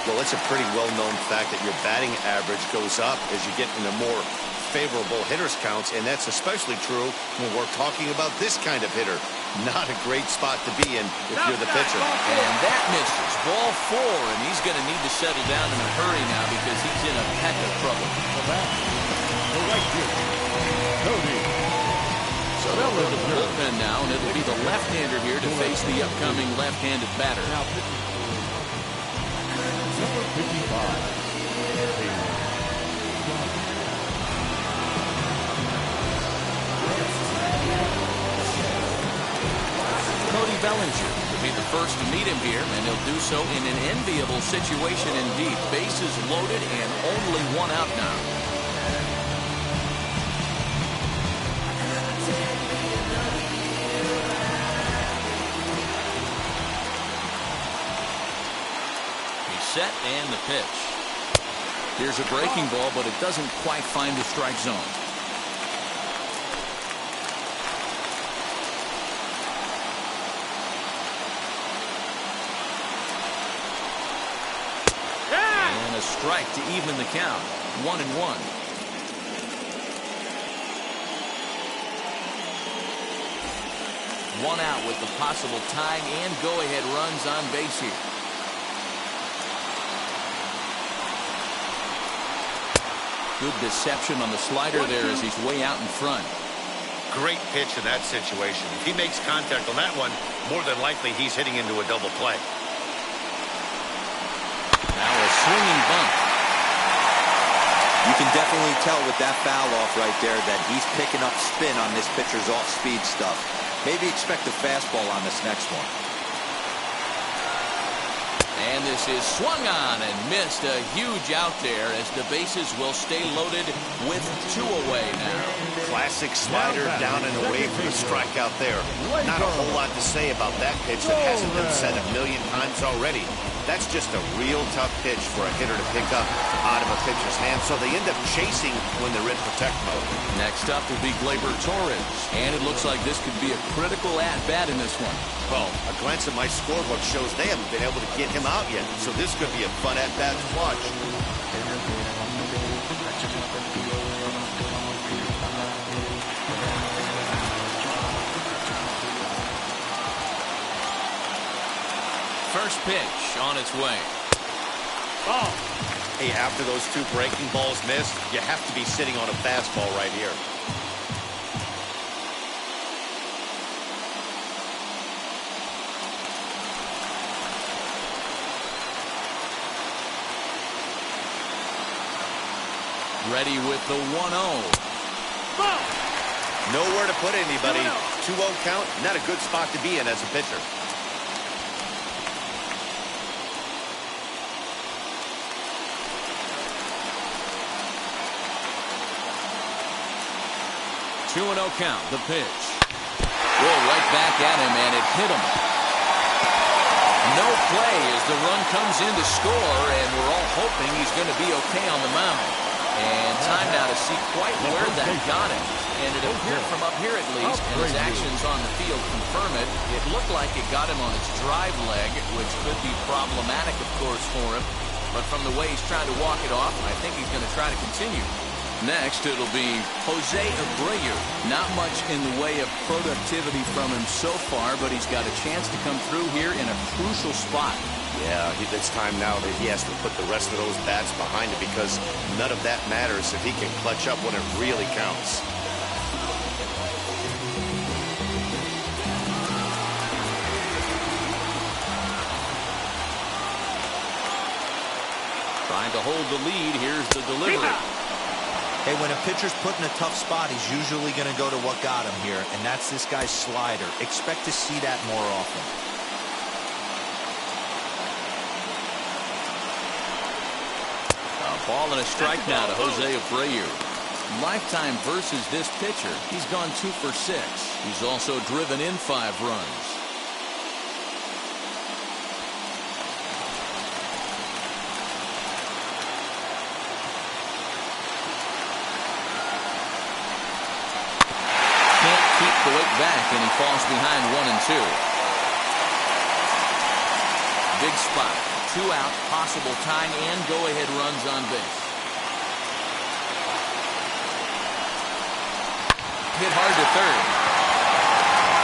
Well, it's a pretty well-known fact that your batting average goes up as you get into more favorable hitters counts, and that's especially true when we're talking about this kind of hitter. Not a great spot to be in if you're the pitcher. And that misses. Ball 4, and he's going to need to settle down in a hurry now because he's in a peck of trouble. The right fielder, Cody. So they'll go to the bullpen now, and it'll be the left-hander here to face the upcoming left-handed batter. Now pitching number 55. Cody Bellinger will be the first to meet him here, and he'll do so in an enviable situation indeed. Bases loaded and only 1 out now. He's set and the pitch. Here's a breaking ball, but it doesn't quite find the strike zone. A strike to even the count. 1-1. One out with the possible tying and go-ahead runs on base here. Good deception on the slider there as he's way out in front. great pitch in that situation. If he makes contact on that one, more than likely he's hitting into a double play. Now a swinging bunt. You can definitely tell with that foul off right there that he's picking up spin on this pitcher's off-speed stuff. Maybe expect a fastball on this next one. And this is swung on and missed. A huge out there as the bases will stay loaded with 2 away now. Classic slider down and away for the strikeout there. Not a whole lot to say about that pitch that hasn't been said a million times already. That's just a real tough pitch for a hitter to pick up out of a pitcher's hand, so they end up chasing when they're in protect mode. Next up will be Gleyber Torres, and it looks like this could be a critical at-bat in this one. Well, a glance at my scorebook shows they haven't been able to get him out yet, so this could be a fun at-bat to watch. First pitch on its way. Ball. Hey, after those 2 breaking balls missed, you have to be sitting on a fastball right here. Ready with the 1-0. Ball. Nowhere to put anybody. 2-0 count, not a good spot to be in as a pitcher. Two 2-0 count. The pitch. Roll right back at him, and it hit him. No play as the run comes in to score, and we're all hoping he's going to be okay on the mound. And time now to see quite where that got him. And it appeared from up here at least, and his actions on the field confirm it. It looked like it got him on his drive leg, which could be problematic, of course, for him. But from the way he's trying to walk it off, I think he's going to try to continue. Next, it'll be Jose Abreu. Not much in the way of productivity from him so far, but he's got a chance to come through here in a crucial spot. Yeah, it's time now that he has to put the rest of those bats behind him, because none of that matters if he can clutch up when it really counts. Trying to hold the lead. Here's the delivery. Hey, when a pitcher's put in a tough spot, he's usually going to go to what got him here, and that's this guy's slider. Expect to see that more often. A ball and a strike now to Jose Abreu. Lifetime versus this pitcher. He's gone 2 for 6. He's also driven in 5 runs. The weight back, and he falls behind 1 and 2. Big spot. 2 out, possible tying and go-ahead runs on base. Hit hard to third.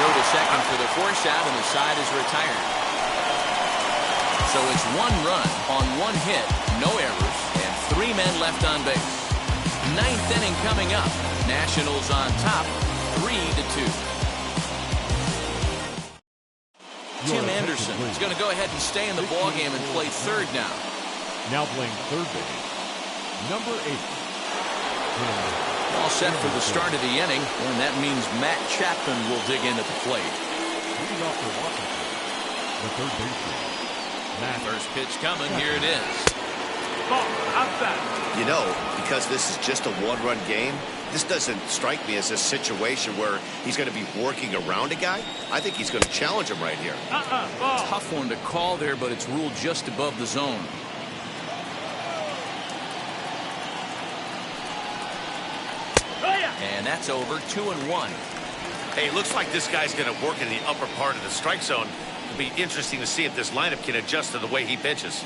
Throw to second for the force out, and the side is retired. So it's 1 run on 1 hit, no errors, and 3 men left on base. 9th inning coming up. Nationals on top. 3-2. Tim Anderson is going to go ahead and stay in the ballgame and play third now. Now playing third base, number 8. All set for the start of the inning, and that means Matt Chapman will dig in at the plate. Leading off for Washington, the third baseman, Matt. First pitch coming. Here it is. Ball. Outside. You know, because this is just a 1-run game, this doesn't strike me as a situation where he's going to be working around a guy. I think he's going to challenge him right here. Ball. Tough one to call there, but it's ruled just above the zone. Oh, yeah. And that's over. 2-1. Hey, looks like this guy's going to work in the upper part of the strike zone. It'll be interesting to see if this lineup can adjust to the way he pitches.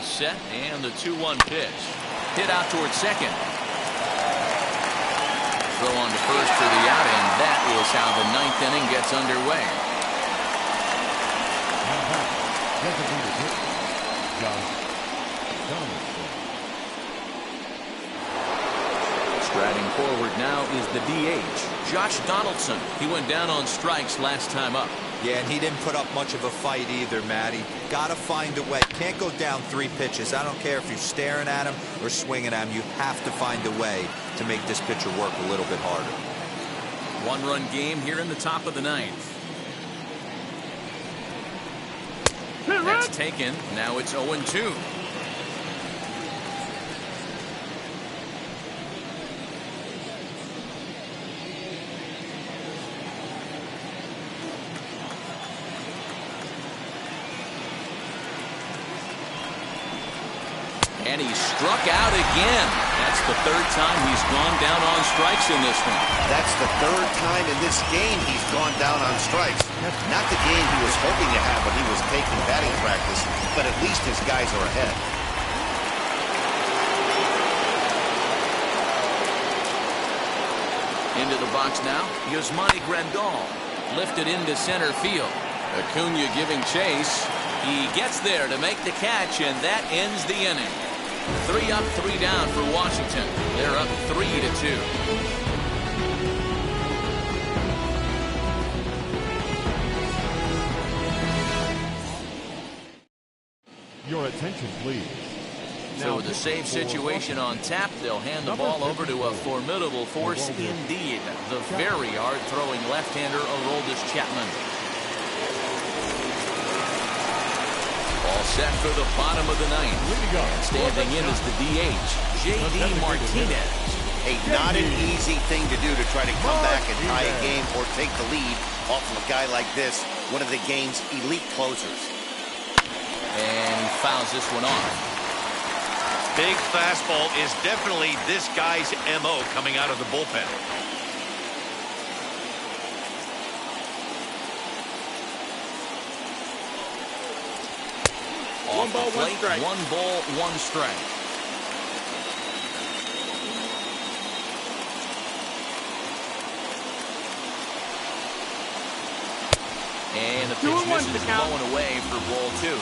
Set, and the 2-1 pitch. Hit out towards second. Throw on to first for the out, and that is how the 9th inning gets underway. Now back, designated hitter, Josh Donaldson. forward now is the DH, Josh Donaldson. He went down on strikes last time up. Yeah, and he didn't put up much of a fight either, Matty. Got to find a way. Can't go down 3 pitches. I don't care if you're staring at him or swinging at him. You have to find a way to make this pitcher work a little bit harder. 1-run game here in the top of the 9th. That's taken. Now it's 0-2. And he struck out again. That's the 3rd time he's gone down on strikes in this one. That's the 3rd time in this game he's gone down on strikes. Not the game he was hoping to have when he was taking batting practice, but at least his guys are ahead. Into the box now, Yasmani Grandal. Lifted into center field. Acuna giving chase. He gets there to make the catch, and that ends the inning. 3 up, 3 down for Washington. They're up 3-2. Your attention, please. So with a save situation on tap, they'll hand the ball over to a formidable force indeed. The very hard-throwing left-hander, Aroldis Chapman. All set for the bottom of the 9th. And standing in is the DH, J.D. Martinez. Hey, not an easy thing to do to try to come back and tie a game or take the lead off of a guy like this, one of the game's elite closers. And he fouls this one off. Big fastball is definitely this guy's MO coming out of the bullpen. Off the plate, 1 ball, 1 strike. And the pitch misses, blowing away for ball 2.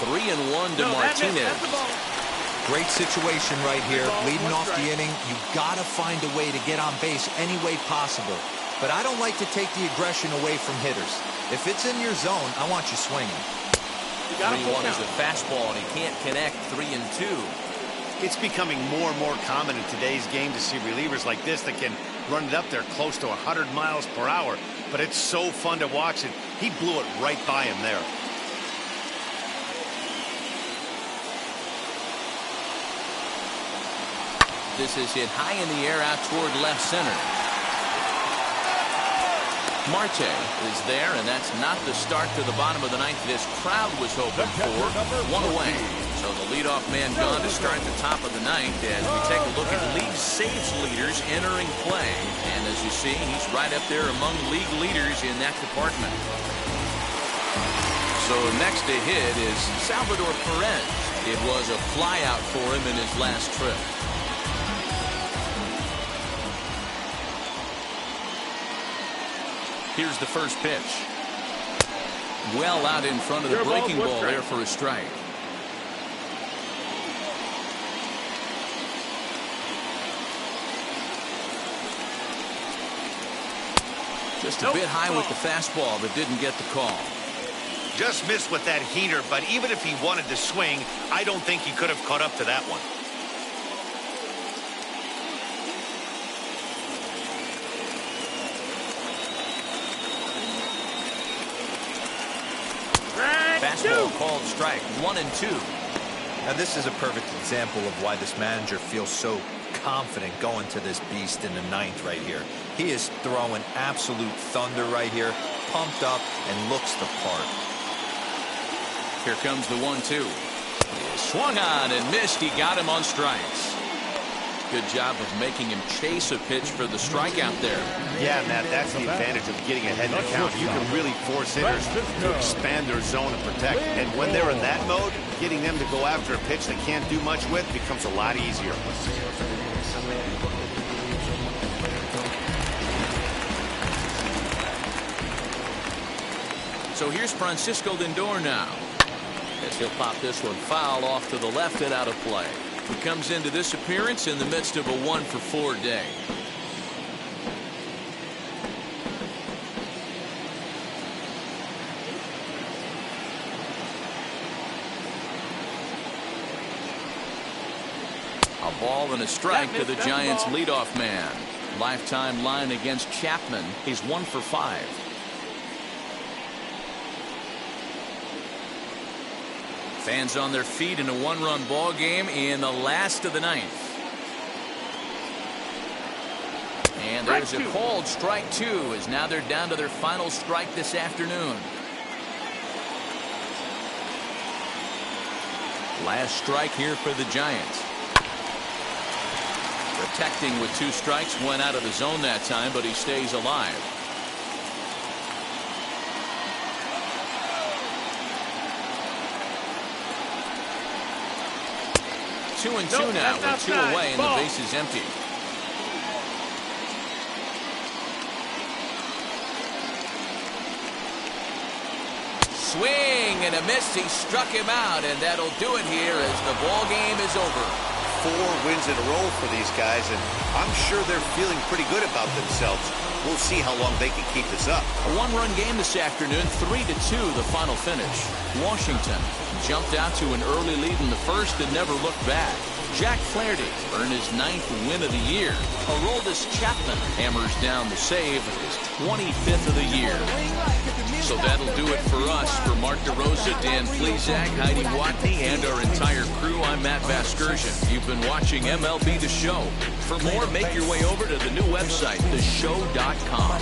Three and 1 to Martinez. Great situation right here. Leading off the inning, you got to find a way to get on base any way possible. But I don't like to take the aggression away from hitters. If it's in your zone, I want you swinging. 3-1 is a fastball, and he can't connect. 3-2. It's becoming more and more common in today's game to see relievers like this that can run it up there close to 100 miles per hour. But it's so fun to watch it. He blew it right by him there. This is hit high in the air out toward left center. Marte is there, and that's not the start to the bottom of the 9th this crowd was hoping for. 1 away. So the leadoff man gone to start the top of the 9th as we take a look at league saves leaders entering play. And as you see, he's right up there among league leaders in that department. So next to hit is Salvador Perez. It was a flyout for him in his last trip. Here's the first pitch. Well out in front of the breaking ball there for a strike. Just a bit high with the fastball, but didn't get the call. Just missed with that heater, but even if he wanted to swing, I don't think he could have caught up to that one. Fastball called strike. 1-2. Now this is a perfect example of why this manager feels so confident going to this beast in the 9th right here. He is throwing absolute thunder right here, pumped up and looks the part. Here comes the 1-2. Swung on and missed. He got him on strikes. Good job of making him chase a pitch for the strikeout there. Yeah, Matt, that's the advantage of getting ahead in the count. You can really force hitters to expand their zone and protect. And when they're in that mode, getting them to go after a pitch they can't do much with becomes a lot easier. So here's Francisco Lindor now. as he'll pop this one foul off to the left and out of play. He comes into this appearance in the midst of a 1-for-4 day. A ball and a strike to the Giants leadoff man. Lifetime line against Chapman. He's 1 for 5. Fans on their feet in a 1-run ball game in the last of the 9th. And there's a called strike 2 as now they're down to their final strike this afternoon. Last strike here for the Giants. Protecting with 2 strikes, went out of the zone that time, but he stays alive. Two and two now with 2 away and the base is empty. Swing and a miss. He struck him out, and that'll do it here as the ball game is over. 4 wins in a row for these guys, and I'm sure they're feeling pretty good about themselves. We'll see how long they can keep this up. A 1-run game this afternoon, 3-2 the final finish. Washington jumped out to an early lead in the first and never looked back. Jack Flaherty earned his 9th win of the year. Aroldis Chapman hammers down the save, his 25th of the year. So that'll do it for us. For Mark DeRosa, Dan Plesac, Heidi Watney, and our entire crew, I'm Matt Vasgersian. You've been watching MLB The Show. For more, make your way over to the new website, theshow.com.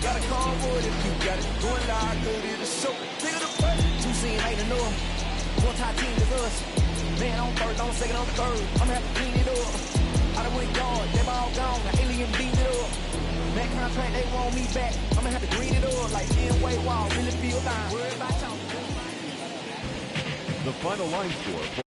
Got a call for it if you got it. Going live, good in the show. Take it up. 2 scene ain't enough. One tie team is us. Man on first, on second, on third. I'm gonna have to clean it up. I done went yard, they all gone. The alien beat it up. That contract, they want me back. I'm gonna have to green it up like in-way wall. Really feel fine. Worry about y'all. The final line score.